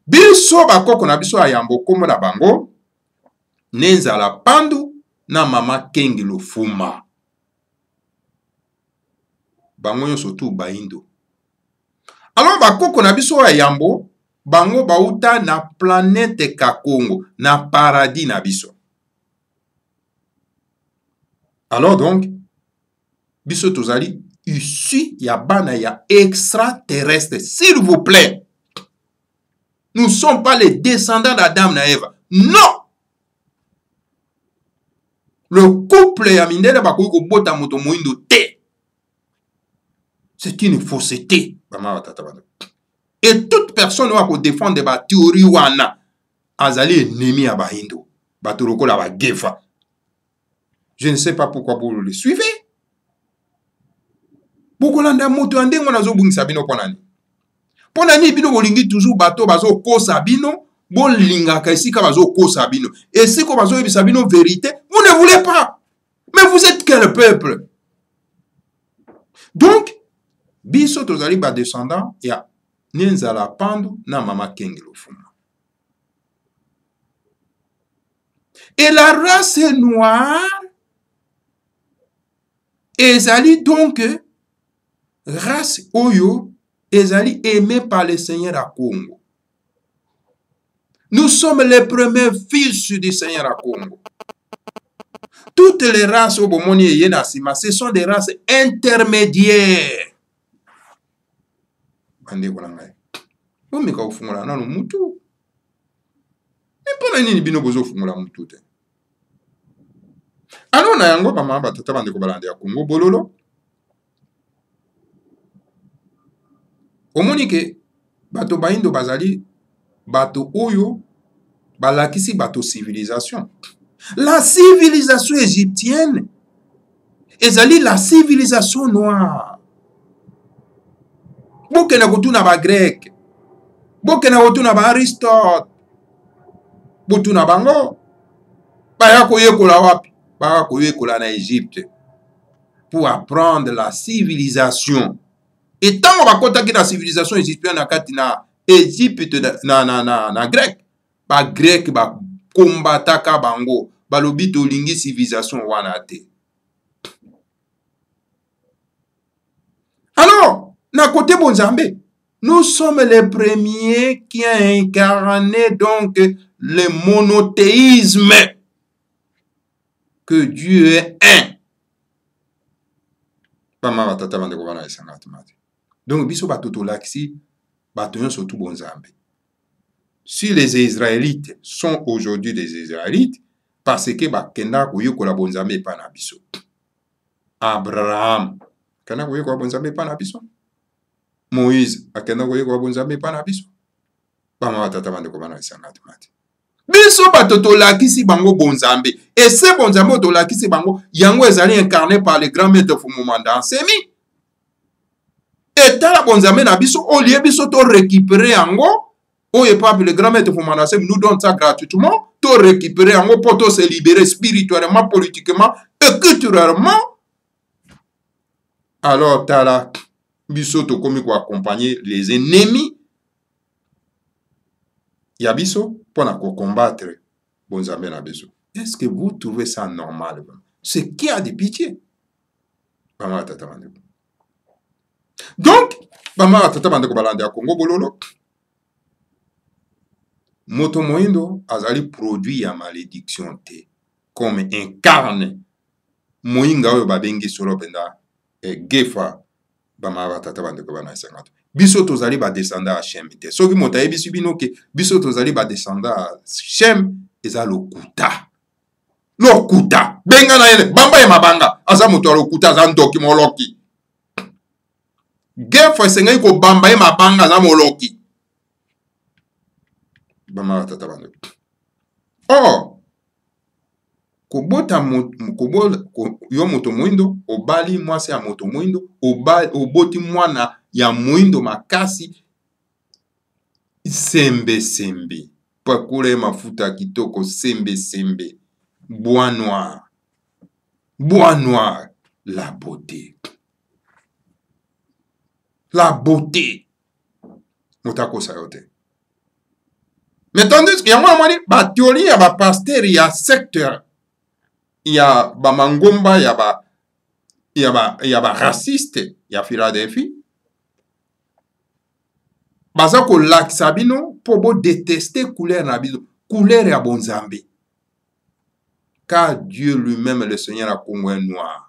Biso bakoko na biso ya yambo kombo na bango. Nenza la pandu na mama Kengi Lofuma. Bango yo surtout baindo. Alors bakoko na biso ya yambo bango bauta na planète Kakongo na paradis na biso. Alors donc biso tozali issu ya bana ya extraterrestre, s'il vous plaît. Nous ne sommes pas les descendants d'Adam na Eva. Non. Le couple ya mindele bakoki kobota moto moindo te. C'est une fausseté. Et toute personne qui va défendre la théorie wana azali ennemi à bahindo. Batoroko la ba gefa. Je ne sais pas pourquoi vous le suivez. Bokolanda moto ande ngona zo bungisa bino ponani. Ponani bino bolingi toujours bato bazo kosa bino, bolinga ka esika bazo kosa bino. Et si ko bazo yebisa bino vérité, vous ne voulez pas. Mais vous êtes quel peuple? Donc biso tozali ba descendant ya Nenzala Pandu na mama Kengi Lofuma. Et la race noire ezali donc race oyo ezali aimée par le Seigneur à Congo. Nous sommes les premiers fils du Seigneur à Congo. Toutes les races au Bomoni et Yenasima, ce sont des races intermédiaires. Ande kolanga. Omeka ofungula na no mutu. Epona nini bino bozo fungula mutu te. Alors na yango mama batata bande ko balande ya Congo bololo. Omoni ke bato baindo bazali bato oyo balakisi bato civilisation. La civilisation égyptienne ezali la civilisation noire. Bokena kutuna ba grec, bokena kutuna ba Aristote, botuna bango baya koyekola wapi? Baya koyekola na Égypte pour apprendre la civilisation. Et tant on va contacter la civilisation égyptienne na kati na Égypte na grec, ba grec ba kombataka bango, ba lobi to lingi civilisation wana te. Alors na côté bonzambe Nous sommes les premiers qui ont incarné donc le monothéisme, que Dieu est un. Donc, biso batoto laksi, batoyon surtout bon zambe. Si les Israélites sont aujourd'hui des Israélites, parce que bakenda koyo kola bon zambe pa na biso. Abraham, kana koyo kola bon zambe pa na biso. Moïse, akenda koyo kola bon zambe pa na biso. Bama batata bande ko bana isangati mati. Biso batoto lakisi bango bon zambe. Et ce bon zambe to lakisi bango, yango ezali incarné par le grand maître Fumumanda Nsemi. Et la bonzame na biso, au lieu biso to récupérer yango, oye pape le grand maître Fumumanda Nsemi nous donne ça gratuitement, to récupérer yango pour to se libérer spirituellement, politiquement et culturellement. Alors tala biso to komi ko accompagner les ennemis ya biso pour combattre bonzame na biso. Est-ce que vous trouvez ça normal? C'est qui a de pitié? Donc, moto moindo azali produit ya malédiction te, comme incarne moinga oyo babengi solo penda gefa bama batata bandeko bana isangata. Biso tozali ba descendant à Shem te. Soki moto ayebi bino ke biso tozali ba descendant à Shem eza lokuta. Lokuta benga na ele bamba ya mabanga aza moto lokuta aza ndoki moloki. Gefa esengai ko bamba ye mabanga aza moloki. Bama batata bandeko. Oh, kobota yo moto mwindo obali mwasi ya moto mwindo oboti mwana ya mwindo makasi sembe sembe pakule mafuta kitoko sembe sembe bois noir la beauté motako sayote. Mais tandis que yango amani ba théorie ya ba pasteur ya secteur ya ba mangomba ya ba raciste ya Philadelphie baza ko lakisa bino po bo détester couleur na biso couleur ya bonzambe car Dieu lui-même le Seigneur a Congo est noir.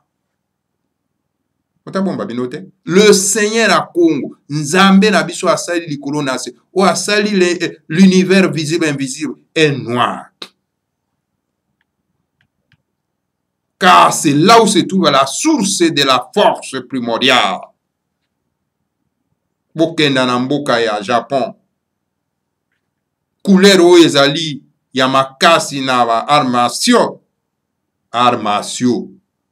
Le Seigneur a Congo nzambe na biso asali likolo na se o asali l'univers visible invisible est noir. Car c'est là où se trouve la source de la force primordiale. Bokenda na mboka ya Japon. Couleur o ezali ya makasi na ba armatio.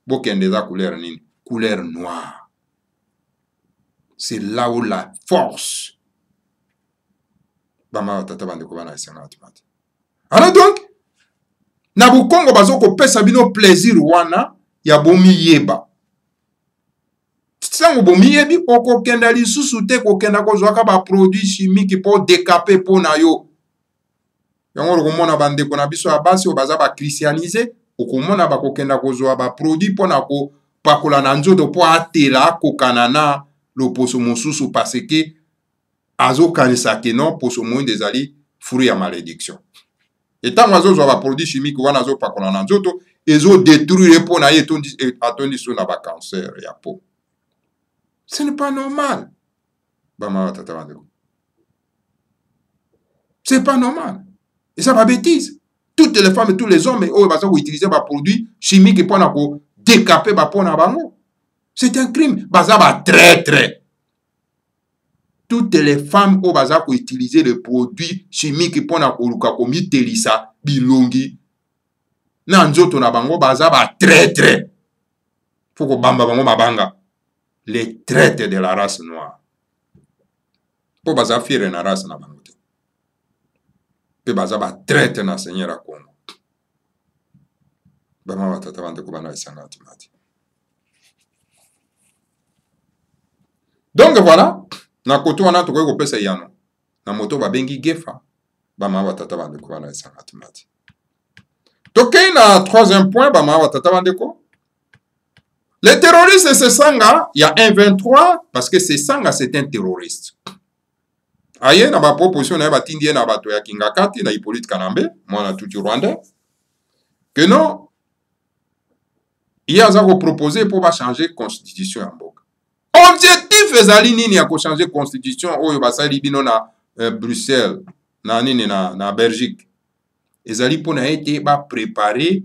Bokende za couleur nini? Couleur noire. C'est là où la force. Alors donc, na bukongo bazoko pesa bino plaisir wana ya bomi yeba. Sango bomi yebi oko kenda lisusu te ko kenda ko zwaka ba produit chimique pour décaper po na yo. Yango komona bande ko na biso abasi obaza ba christianiser, okomona ba ko kenda ko zwa ba produit po na ko pakola na nzoto po atela ko kanana lo poso mosusu parce que azo kanisa ke non poso mo ndezali fruit ya malédiction. Et tant que vous avez produit chimique, vous avez pas qu'on a nzoto, ils ont détruit les peaux, attendu sur la cancer et la peau. Ce n'est pas normal. C'est pas normal. Et ça va bêtise. Toutes les femmes et tous les hommes, ils utilisent des produits chimiques pour décaper les peaux. C'est un crime. Très très. Toutes les femmes au bazar qui utiliser les produits chimiques pour na koluka komi telisa bilongi na nzoto na bango bazar ba très très foko bamba bango mabanga les traites de la race noire po bazar fiere na race na bango pe bazar ba traite na Seigneur a Congo bama batata bande ko bana isanga timati. Donc voilà. Na koto wana tokoki kopesa yano na moto babengi gefa bama batata bandeko bana esanga timati. Tokei na troisième point bama batata bandeko. Les terroristes c'est sanga, il y a un 23 parce que c'est sanga c'est un terroriste. aye na ba proposition na batindi na bato ya Kingakati na Hippolyte Kanambe mwana tuti Rwanda que non il y a ça ko proposer pour ba changer constitution ya mboka. Objectif ezali nini ya ko changer constitution oyo basali bino na Bruxelles na nini na Belgique ezali pona ete ba préparer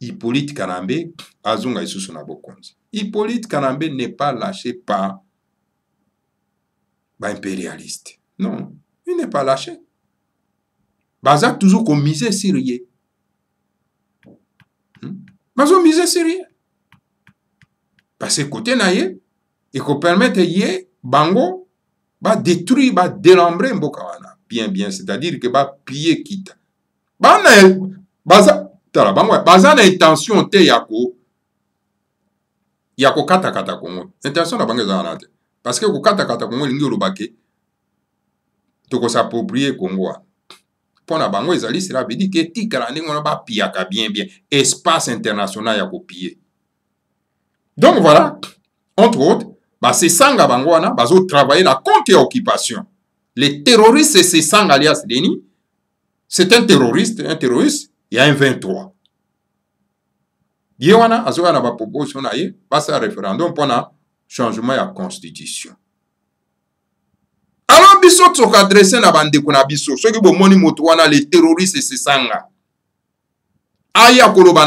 Hippolyte Kanambe azunga isusu na bokonzi. Hippolyte Kanambe n'est pas lâché par ba impérialiste. Non, il n'est pas lâché. Baza toujours qu'on mise sur rien. Baza mise sur rien. Parce que côté na ye et qu'on permette ye bango ba détruire ba délambrer mboka wana bien c'est-à-dire que ba piller kita. Baza tala bango baza na intention te yako kata Kongo. Intention na bango za na te. Parce que ko kata Kongo lingi olobake toko s'approprier Congo. Pour na bango ezali cela veut dire que tikala ndenge on ba piaka bien espace international ya ko piller. Donc voilà, entre autres, c'est sanga bango wana bazo travailler la contre-occupation. Les terroristes c'est sanga alias Denis. C'est un terroriste, il y a un 23. Yewana azo na ba proposition na ye, basa référendum pour na changement ya constitution. Alors biso tsoka adresser na bandeko na biso soki bomoni moto wana les terroristes c'est sanga aya koloba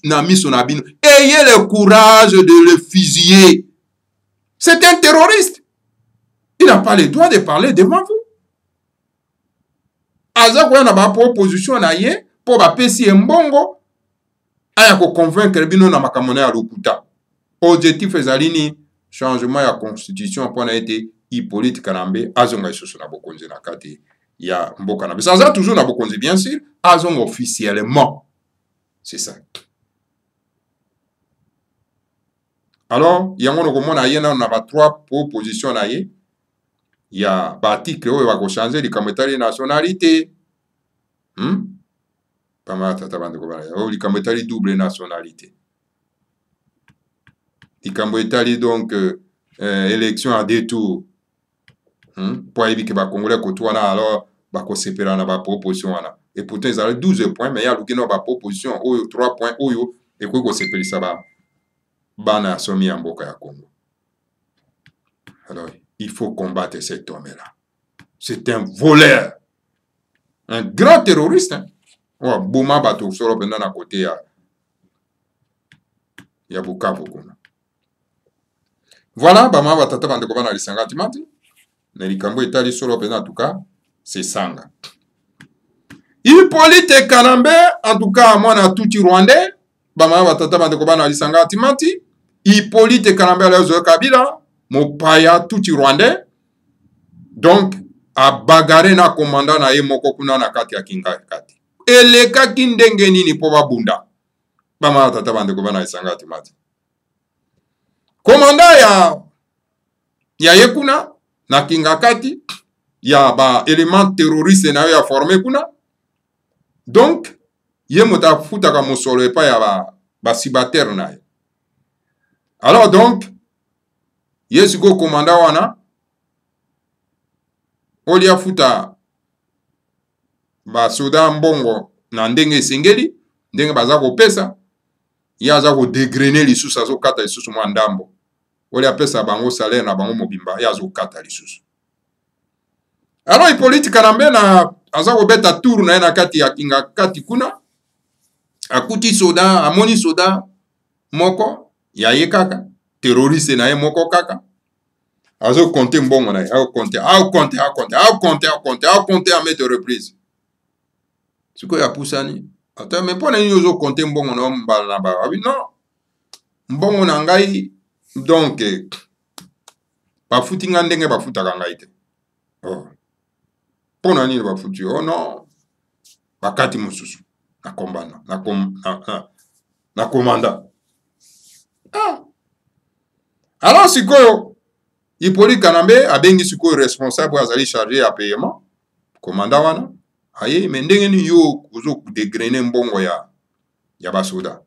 na miso na bino ayez le courage de le fusiller. C'est un terroriste, il n'a pas le droit de parler devant vous. Aza kwa na ba proposition na ye po ba pesi mbongo aya ko convaincre bino na makamona ya lokuta. Objectif ezalini changement ya constitution pour na été Hippolyte Kanambe azonga isusu na bokonzi na kati ya mboka na biso. Aza toujours na bokonzi bien sûr, azonga officiellement. C'est ça. Alors, yango no komona yena na ba trois propositions na ye. Ya ba article oyo ba ko changer likambo etali nationalité. Pama tata bande ko bana. O likambo etali double nationalité. Likambo etali donc élection à deux tours. Pour éviter que les Congolais côtoient alors bako separa na ba proposition wana. Et pourtant ils ont 12 points mais il y a l'ukino ba proposition oyo 3 points oyo et quoi ko sepeli ça ba bana somi en mboka ya Congo. Alors il faut combattre cet homme-là. C'est un voleur. Un grand terroriste hein. Oh Bouma bato solo pendant à côté ya Bukavu kuna. Voilà ba ma batata bande ko bana lisanga timati. Na likambo etali solo pena en tout cas c'est sanga. Hippolyte Kanambe en tout cas moi na tuti rwandais bama batata bande ko bana lisanga timati. Hippolyte Kanambe lezo Kabila mopaya tuti rwandais donc a bagaré na commandant na ye moko kuna na kati ya Kingakati. Eleka kindenge nini po babunda bama batata bande ko bana lisanga timati. Commandant ya yekuna na Kingakati ya ba élément terroriste na yo ya formé kuna donc ye mota futa ka mosolo epa ya ba sibater na ye. Alors donc yesiko commanda wana olia futa ba soda mbongo na ndenge esengeli ndenge baza kopesa ye aza ko dégrainer lisusu azo kata lisusu mwa ndambo olia pesa bango salaire na bango mobimba ye azo kata lisusu. Alors Hippolyte Kanambe na aza kobeta tour na ye na kati ya Kingakati kuna akuti soda amoni soda moko ya ye kaka terroriste na ye moko kaka azo compter mbongo na ye a compter à mettre reprise siko ya pusani ata me pona nini ozo compter mbongo na mbala na ba abi non mbongo na ngai donc bafuti nga ndenge bafutaka ngai te. Oh pona nini bafuti oh non bakati mosusu na kombana na komanda. Alors sikoyo Hippolyte Kanambe abengi sikoyo responsable azali chargé ya paiement komanda wana aye me ndenge ni yo ozo dégrainer mbongo ya basoda.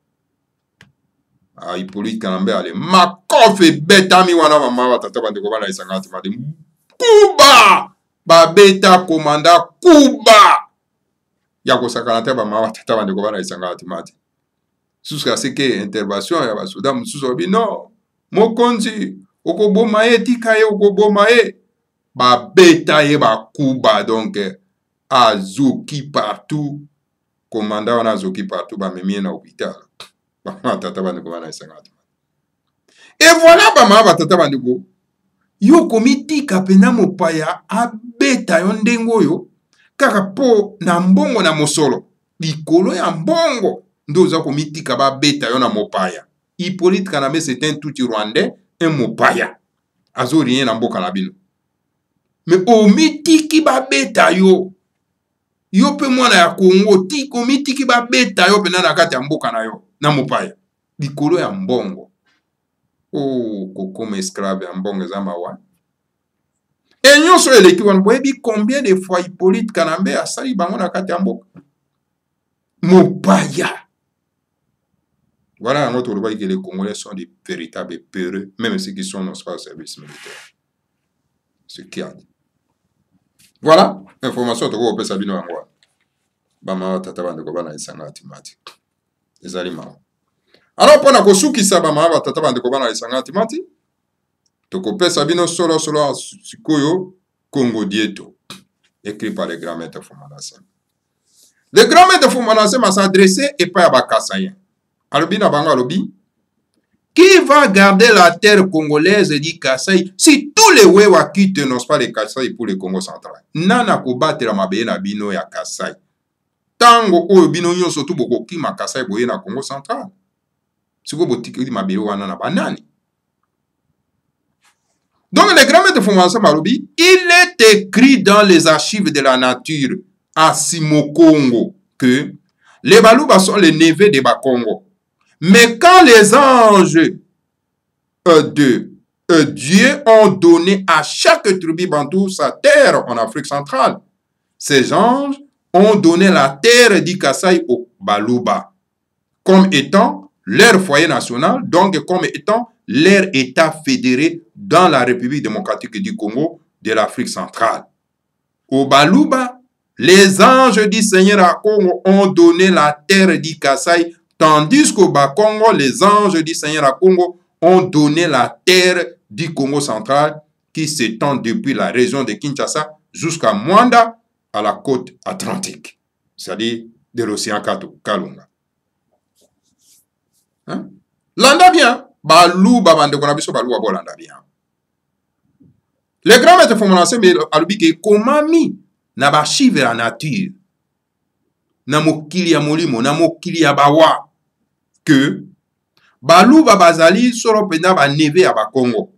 Hippolyte Kanambe ale makofe betami wana mama batata bande ko bana isangati made kuba babeta komanda kuba ya kosakana te bamama batata bandeko bana esanga timati jusqu'à ce que intervention ya basoda mosusu babi non mokonzi okoboma ye tika ye okoboma ye babeta ye bakuba donc azoki partout komanda wana azoki partout bamemi ye na hôpital bamama batata bandeko bana esanga timati et voilà bamama batata bandeko yo komitika pena mopaya abeta yo ndenge oyo kaka po na mbongo na mosolo likolo ya mbongo ndo oza komitika babeta yo na mopaya. Hippolyte Kanambe c'est un tout rwandais, un mopaya azo rien na mboka na bino mais omitiki babeta yo yo pe mwana ya Kongo tiko omitiki babeta yo pena na kati ya mboka na yo na mopaya likolo ya mbongo. Oh, kokoma esclave ya mbongo eza mawa. Et nyonso eleki wana boyebi combien de fois Hippolyte Kanambe asali bango na kati ya mboka mopaya. Voilà yango tolobaki que les Congolais sont des véritables peureux, même ceux qui sont dans le service militaire. Ce qui a dit. Voilà, information toko opesa bino yango wana. Bama tata bandeko bana esanga timati. Ezali mawa. Alors pona kosukisa bama tata bandeko bana esanga timati. Tokopesa bino solo sikoyo Congo Dieto, écrit par le grand maître Fumanassem. Le grand maître Fumanassem s'est adressé et pas à Bakassayen. Alobi na bango alobi, qui va garder la terre congolaise dit Kassai si tous les Wewa quittent n'osent pas les Kassai pour le Congo central? Nana ko batela mabeye na bino ya Kassai. Tango oyo bino nyonso tu boko kima Kassai boye na Congo central. Siko botiki mabeye wana na banani. Donc, le grand maître Fumanassem Marobi, il est écrit dans les archives de la nature à Simokongo que les Baluba sont les neveux des Bakongo. Mais quand les anges de Dieu ont donné à chaque tribu bantou sa terre en Afrique centrale, ces anges ont donné la terre d'Ikassai aux Baluba comme étant leur foyer national, donc comme étant leur État fédéré dans la République démocratique du Congo de l'Afrique centrale. Au Baluba, les anges du Seigneur à Congo ont donné la terre d'Ikassai, tandis qu'au Bas-Congo, les anges du Seigneur à Congo ont donné la terre du Congo central qui s'étend depuis la région de Kinshasa jusqu'à Mwanda à la côte atlantique, c'est-à-dire de l'océan Kalunga. Hein? Landa bien. Baluba bandeko na biso baluba bolanda bien. Le grand maître Fumanassem alobi ke komami na bashive la nature na mokili ya molimo na mokili ya bawa que baluba bazali solo pena ba neve ya bakongo.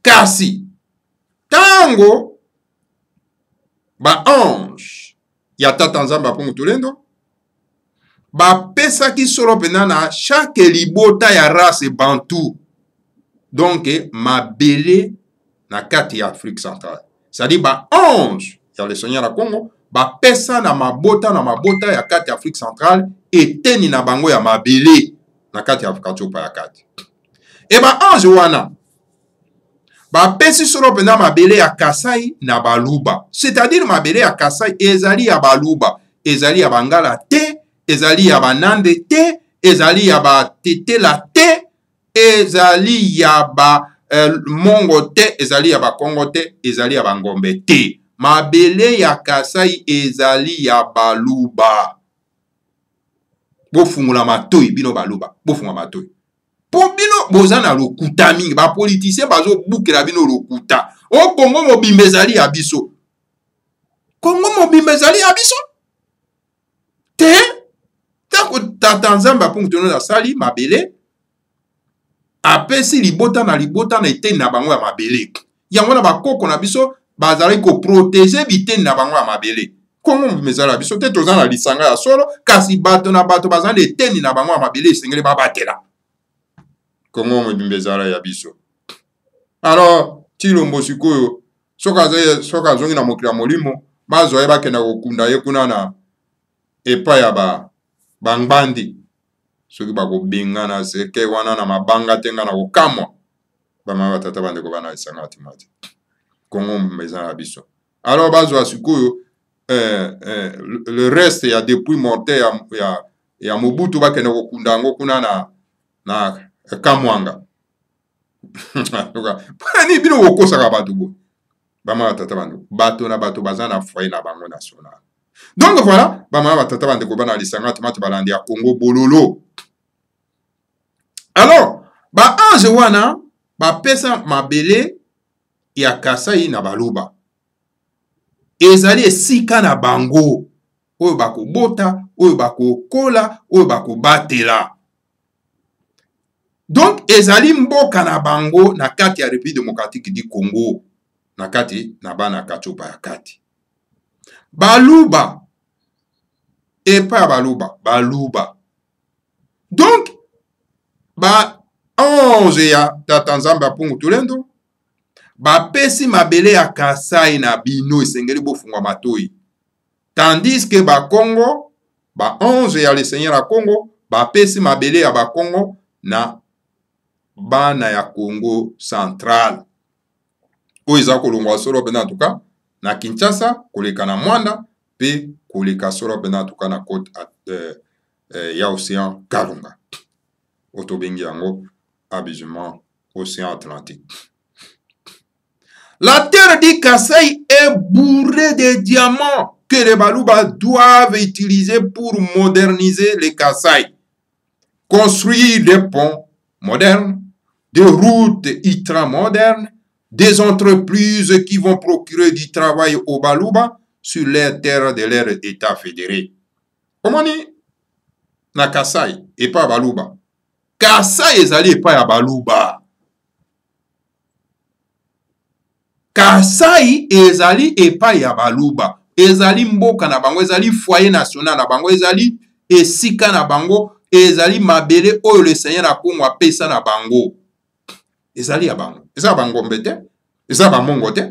Kasi tango ba ange ya tata nzamba po mutulendo ba pesa ki solo pena na chaque libota ya race bantou. Donc mabele na kati ya Afrique centrale. C'est-à-dire ba ange ya le Seigneur na Congo ba pesa na mabota ya kati ya Afrique centrale eteni na bango ya mabele na kati ya Afrika ya kati. Et ba ange wana ba pesi solo pena mabele ya Kassai na Baluba. C'est-à-dire mabele ya Kassai ezali ya Baluba, ezali ya Bangala te, ezali ya Banande te, ezali ya ba Tetela te, ezali ya ba Mongo te, ezali ya ba Kongo te, ezali ya ba Ngombe te. Mabele ya Kassai ezali ya Baluba. Bofungula matoi bino Baluba, bofungula matoi. Po bino boza na lokuta mingi, ba politicien bazo bukela bino lokuta. O Kongo mobimba ezali ya biso. Kongo mobimba ezali ya biso? Te? Tako tata nzamba po mutono na sali mabele apesi libota na eteni na bango ya mabele. Yango na bakoko na biso bazali ko protéger biteni na bango ya mabele. Kongo mobimba ezali ya biso te toza na lisanga ya solo kasi bato na bato bazali eteni na bango ya mabele esengeli babatela. Kongo mobimba ezali ya biso. Alors Chilombo sikoyo soka azongi na mokili ya molimo bazwa ye bakenda kokunda ye kuna na epa ya bangbandi soki bakobengana seke wana na mabanga tenga na kokamwa bamama batata bandeko bana esanga timati. Kongo mobimba ezali ya biso. alors bazwa sikoyo le reste ya depuis morte ya Mobutu bakende kokunda yango kuna na Kamwanga. Pani bino okosaka bato bo bama tata bando bato na bato bazana foyer na bango national. Donc voilà, bama batata bande ko bana lisanga tomate balandi ya Congo bololo. Alors ba ange wana ba pesa mabele ya Kasai na Baluba ezali esika na bango oyo bakobota oyo bakokola oyo bakobatela. Donc ezali mboka na bango na kati ya République démocratique du Congo na kati na bana kachopa ya kati Baluba epa Baluba Baluba. Donc ba 11 ya tata Nzambe apungu tulendo ba pesi mabele ya Kasai na bino esengeli bofungwa matoi, tandis que ba Congo ba 11 ya le seigneur ya Congo ba pesi mabele ya ba Congo na bana ya Congo central oyo eza kolongwa solo pena en tout cas na Kinshasa koleka na Mwanda pe koleka solo pena en tout cas na côte ya océan Kalunga otobengi yango abusement océan Atlantique. La terre du Kasai est bourrée de diamants que les Baluba doivent utiliser pour moderniser les Kasai, construire des ponts modernes, des routes ultramodernes, des entreprises qui vont procurer du travail aux Baluba sur les terres de leur État fédéré. Omoni na Kasai et pas Baluba. Kasai ezali et pas ya Baluba. Kasai ezali et pas ya Baluba. Ezali mboka na bango, ezali foyer national na bango, ezali esika na bango, ezali mabele oyo le seigneur na Congo apesa na bango. Ezali ya bango. Eza bango mbete, eza ba mongo te.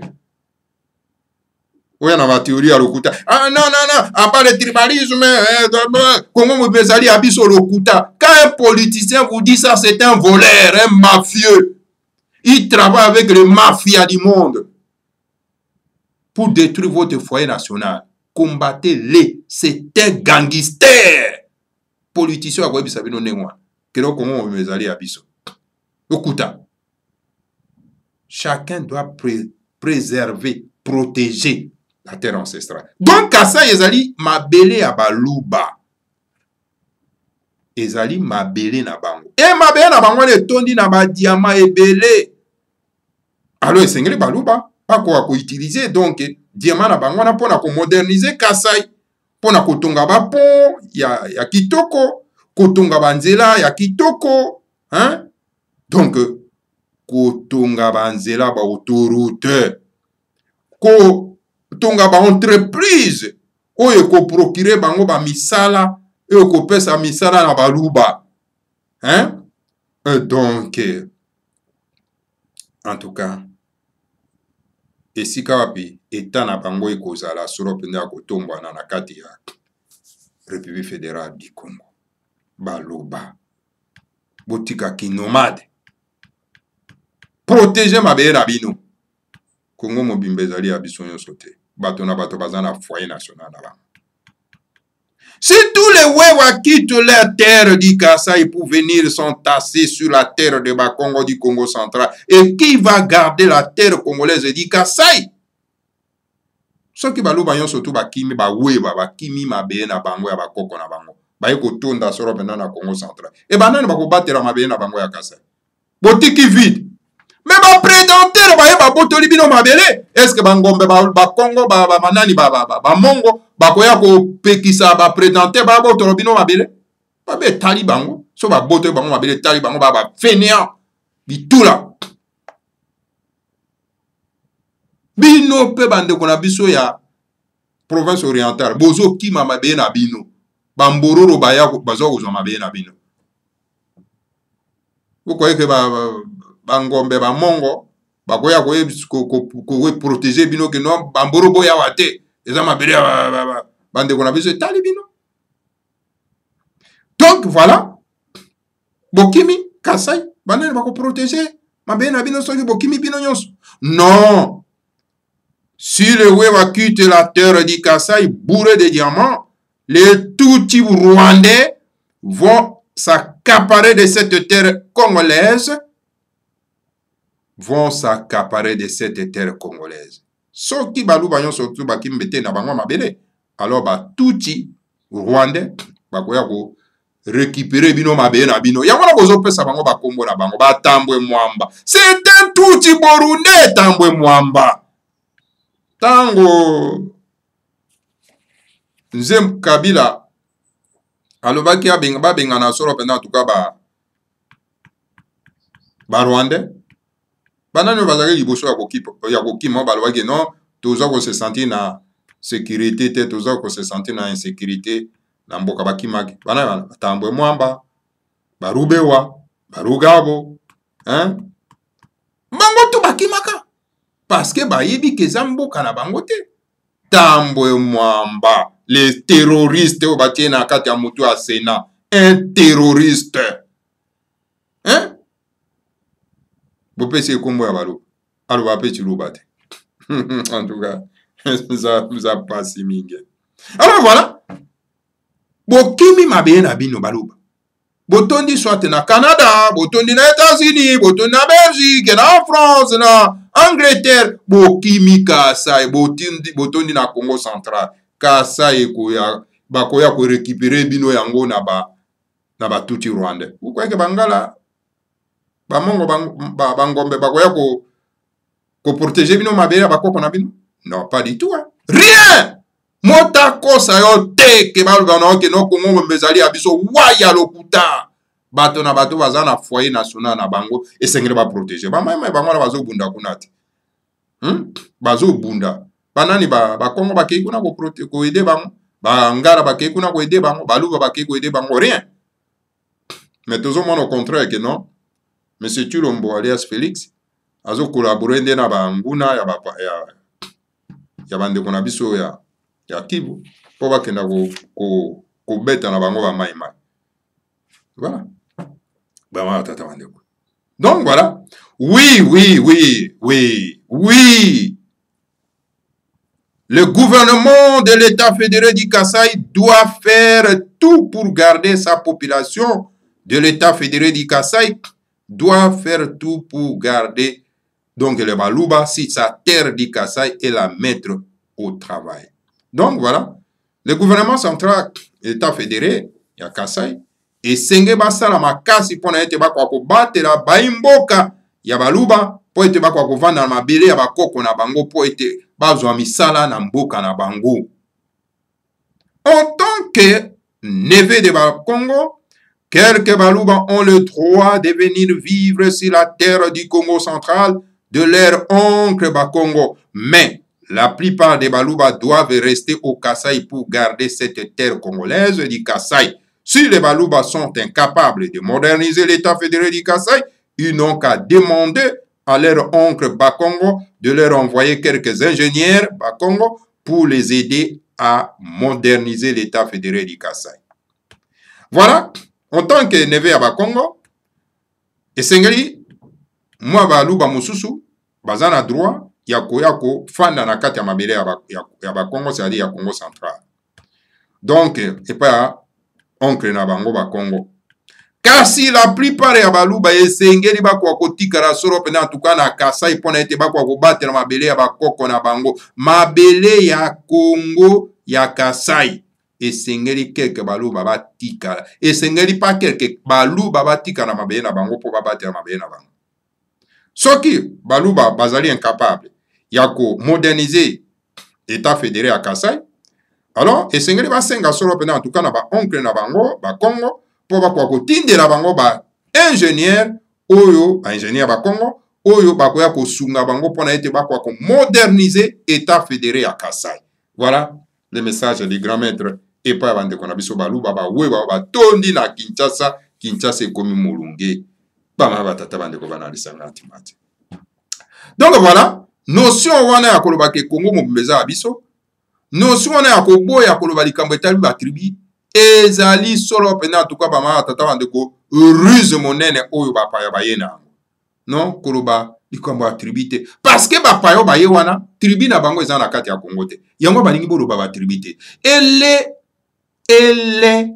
Oya na ba théorie ya lokuta. Ah non non non, à part le tribalisme, Congo mo bezali abiso lokuta. Quand un politicien vous dit ça, c'est un voleur, un mafieux. Il travaille avec les mafias du monde pour détruire votre foyer national. Combattez-les. C'est un gangster. Politicien à quoi bisa bino nengwa. Kero Congo mo bezali abiso. Lokuta. Chacun doit préserver, protéger la terre ancestrale. Donc, Kasai ezali mabele ya Baluba. Ezali mabele na bango. Et mabele na bango le tondi na ba diamant ebele. Alors, esengeli Baluba ako utiliser donc diamant na bango na pona ko moderniser Kasai. Pona kotonga ba pont ya kitoko, kotonga banzela ya kitoko, hein? Donc kotonga banzela ba autoroute, kotonga ba entreprise oyo ko procurer bango ba misala oyo ko pesa misala na Baluba, hein? Donc en tout cas esika wapi eta na bango ekozala solo penda kotombwa na kati ya République fédérale du Congo. Baluba botika kinomade protéger mabele na bino. Congo mobimba ezali ya biso nyonso te. Bato na bato baza na foyer national na bango. Si tous les Wewa quittent leur terre du Kasai pour venir s'entasser sur la terre de Bakongo du Congo central, et qui va garder la terre congolaise du Kasai? Ceux qui Baluba nyonso tu bakimi ba Wewa bakimi mabele na bango ya bakoko na bango. Baye kotonda soro pena na Congo central. E banani bakobatela mabele na bango ya Kasai. Botiki vide. Mais ba prédentaire ba yeba botoli bino mabele. Est-ce que bangombe ba Congo ba manani ba mongo ba koya ko pekisa ba prédentaire ba botolo bino mabele? Ba be tali bango. So ba botoli bango mabele tali bango ba fainéant. Bitula. Bino pe bande ko na biso ya province orientale. Bozo kima mabele na bino. Bambororo ba ya bazo ko mabele na bino. Vous croyez que bangombe ba mongo bakoya ko protéger bino que non bamboro boya wate eza mabele bande ko na biso tali bino. Donc voilà, bokimi Kasai banane bako protéger mabele na bino soki bokimi bino nyonso. Non, Si le Wewa quitte la terre du Kasaï bourré de diamants, les Tutsis rwandais vont s'accaparer de cette terre congolaise, Soki baluba yon sotu baki mbete na bango mabele, alors ba Tutsi rwandais bakoya ko récupérer bino mabele na bino. Yango na bozo pesa bango ba kombo na bango ba Tambwe Mwamba. C'est un Tutsi burundais Tambwe Mwamba. Tango Nzem Kabila alobaki abenga na solo penda tuka ba Rwandais. Banano bazaki liboso ya kokima balobaki non, toza ko se sentir na sécurité te, toza ko se sentir na insécurité na mboka bakimaki. Bana Tambwe Mwamba, barubewa, barugabo, hein? Bango to bakimaka. Parce que bayebi keza mboka na bango te. Tambwe Mwamba, les terroristes au batie na kati ya mutu a Sénat, un terroriste. Hein? Vous pouvez essayer comme moi, alors va petit loubate. En tout cas, ça nous a pas si mingue. Alors voilà. Bokimi mabe na bino baluba. Botondi soit na Canada, botondi na États-Unis, botondi na Belgique, na France, na Angleterre, bokimi Kasai, botondi na Congo central. Kasai koya bakoya ko récupérer bino yango na ba Tutsi rwandais. Vous croyez que bangala bamongo bangombe bakoya ko protéger bino mabele bakoko na bino? Non, pas du tout. Hein. Rien. Motako sa yo te ke baluba na ke no Congo mbezali abiso waya lokuta. Bato na bato bazana foyer national na bango esengele ba protéger. Ba mai bango na bazo bunda kunati. Bazo bunda. Banani ba Congo ba ke kuna ko aider bango. Ba ngara ba ke kuna ko aider bango, baluba ba ke ko aider bango, rien. Mais toujours mon au contraire que non. Monsieur Tulombo alias Félix azo collaborer ndena ba nguna ya bande kona biso ya Kivu po bakenda ko beta na bango ba mai. Voilà. Ba tata bande ko. Donc voilà. Oui. Le gouvernement de l'État fédéré du Kasaï doit faire tout pour garder sa population. De l'État fédéré du Kasaï doit faire tout pour garder donc le Baluba si sa terre du Kasaï et la mettre au travail. Donc voilà, le gouvernement central, l'État fédéré, ya Kasaï, et senge basala makasi pona ete bakwa ko batela baimboka ya Baluba po ete bakwa ko vanda na mabele ya bakoko na bango po ete bazwa misala na mboka na bango. En tant que neveu de Congo, quelques Baluba ont le droit de venir vivre sur la terre du Congo central de leur oncle Bakongo. Mais la plupart des Baluba doivent rester au Kasaï pour garder cette terre congolaise du Kasaï. Si les Baluba sont incapables de moderniser l'État fédéré du Kasaï, ils n'ont qu'à demander à leur oncle Bakongo de leur envoyer quelques ingénieurs Bakongo pour les aider à moderniser l'État fédéré du Kasaï. Voilà. En tant que neve ya Bakongo, esengeli mwa baluba mususu bazana droit ya koyako fanda na kati ya mabele ya Bakongo, c'est-à-dire ya Congo central. Donc, et pas oncle na bango Bakongo. Kasi la plupart ya baluba esengeli bakwa kotikala solo pena tuka na Kasai pona ete bakwa ko batela mabele ya bakoko na bango. Mabele ya Congo ya Kasai. Esengeli quelque baluba batikala. Esengeli pas quelque baluba batikala mabele na bango po babatela mabele na bango. Soki baluba bazali incapable ya ko moderniser État fédéré à Kasai, alors esengeli basenga solo pena en tout cas na ba oncle na bango ba Congo po bakwa ko tindela bango ba ingénieur oyo ba ingénieur ba Congo oyo bakoya ko sunga bango pona ete bakwa ko moderniser État fédéré à Kasai. Voilà le message du grand maître et pas bande kona biso baluba ba wewa ba tondi na Kinshasa ekomi mulunge ba batata bande ko bana lisanga timati. Donc voilà, notion wana ya koloba ke Congo mobeza abiso, notion wana ya koboya koloba likambo etali ba tribu ezali solo pena tuka ba batata bande ko ruse monene oyo ba pa ya bayena. Non, koloba likambo ya tribu te parce que bapayo baye wana tribu na bango eza na kati ya Congo te yango balingi boloba ba tribu te et les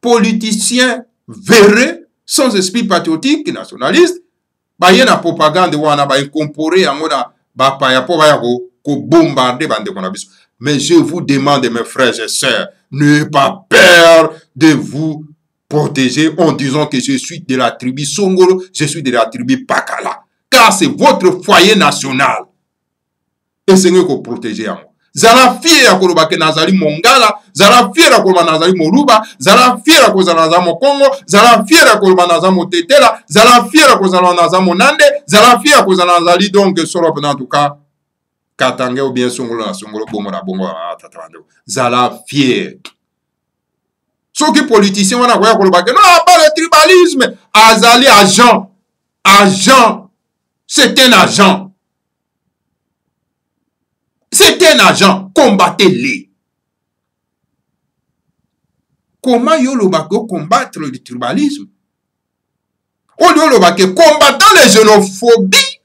politiciens véreux sans esprit patriotique nationaliste baye na propagande wana ba incorporer yango na bapaya po baya ko bombarder bandeko na biso. Mais je vous demande mes frères et sœurs, n'ayez pas peur de vous protéger en disant que je suis de la tribu Songolo, je suis de la tribu Pakala. Car c'est votre foyer national. Essayez de protéger yango. Zala fiera koloba ke nazali Mongala, zala fiera koloba nazali Moruba, zala fiera kozala nazali Mokongo, zala fiera koloba nazali Motetela, zala fiera kozala nazali Monande, zala fiera kozala nazali donc solo en tout cas Katangé ou bien Songolo na Songolo bongo na bongo atatande. Zala fier. Ceux qui politiciens wana koya koloba ke non pas le tribalisme, azali agent. C'est un agent. C'est un agent, combattez-les. Comment yolobako combattre le tribalisme? Yolobako combattant les xénophobies,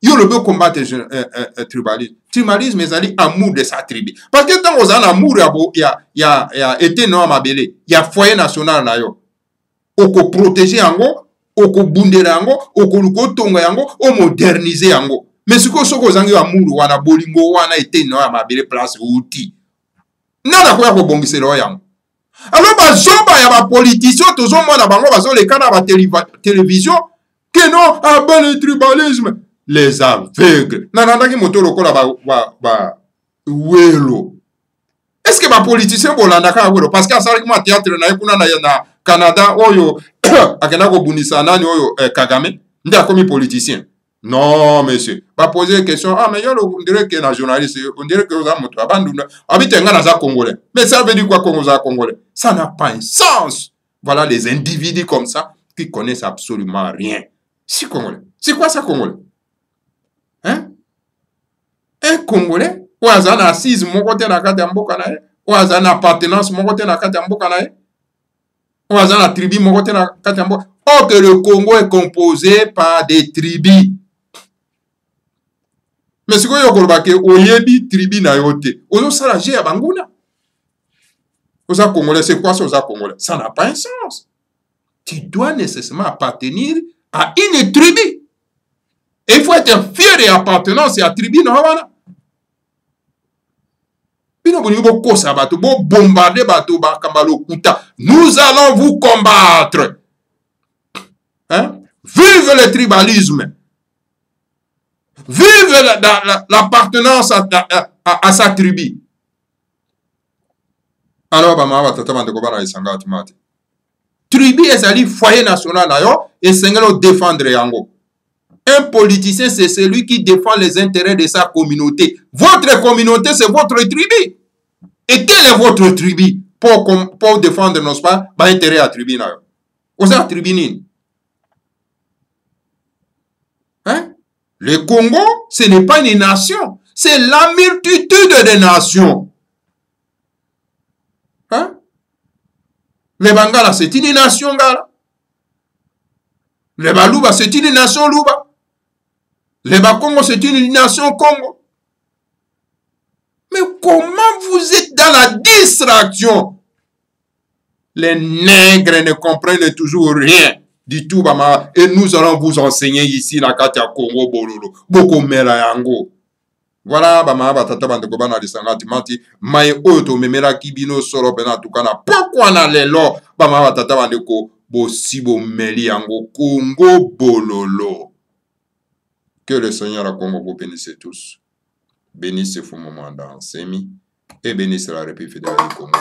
yolobako combattre le tribalisme. Tribalisme, c'est amour de sa tribu. Parce que tant qu'on a un amour, il y a été non mabélé, il y a foyer national na yo. Oko protéger yango, oko bundere yango, oko luko tonga yango, o moderniser yango. Mais ce que soko zangi amour wana bolingo wana été non ya mabele place outil. Nana koya ko bongiselo yango. Alors bazomba ya ba politiciens tozo mona bango bazo le kana ba télévision que non abel le tribalisme les aveugles. Nana ki moto lokola ba welo. Est-ce que ba politiciens bolanda ka welo parce que asali kuma théâtre na ekuna na Canada oyo akena ko bunisa nani oyo Kagame nda komi politicien. Non, monsieur. Pas poser une question. Ah, mais on dirait qu'il y a un journaliste. On dirait que vous avez montré. Habitez un Congolais. Mais ça veut dire quoi qu'on a Congolais? Ça n'a pas un sens. Voilà les individus comme ça qui connaissent absolument rien. Si Congolais. C'est quoi ça, Congolais? Hein? Un Congolais? Ou a un assise, mon côté na kati mboka na ye? Ou a un appartenance, mon côté na kati mboka na ye? Ou a un tribu, mon côté na kati mboka? Or que le Congo est composé par des tribus. Mais ce que vous avez dit, oyebi tribu na yote. Ozo salage ya banguna. Oza Congolais, c'est quoi ça, Oza Congolais? Ça n'a pas un sens. Tu dois nécessairement appartenir à une tribu. Et il faut être fier et appartenance à la tribu. Nous allons vous combattre. Hein? Vive le tribalisme. Vive l'appartenance à sa tribu. Alors, tribu est un foyer national et c'est défendre yango. Un politicien, c'est celui qui défend les intérêts de sa communauté. Votre communauté, c'est votre tribu. Et quelle est votre tribu pour défendre nos pas l'intérêt à la tribu? Vous avez la tribu. Hein? Le Congo, ce n'est pas une nation. C'est la multitude de nations. Hein? Le Bangala, c'est une nation Gala. Le Baluba, c'est une nation Luba. Le Bakongo, c'est une nation Congo. Mais comment vous êtes dans la distraction? Les nègres ne comprennent toujours rien du tout. Et nous allons vous enseigner ici la Katia Congo Bololo. Boko Mela Yango. Voilà, batata bandeko bana lisangati mati mai oto memela kibino soro pena tukana pourquoi na lelo batata bandeko bosibo meli yango Congo Bololo. Que le Seigneur à Congo vous bénisse tous. Bénisse ce moment d'Ansemi et bénisse la République fédérale du Congo.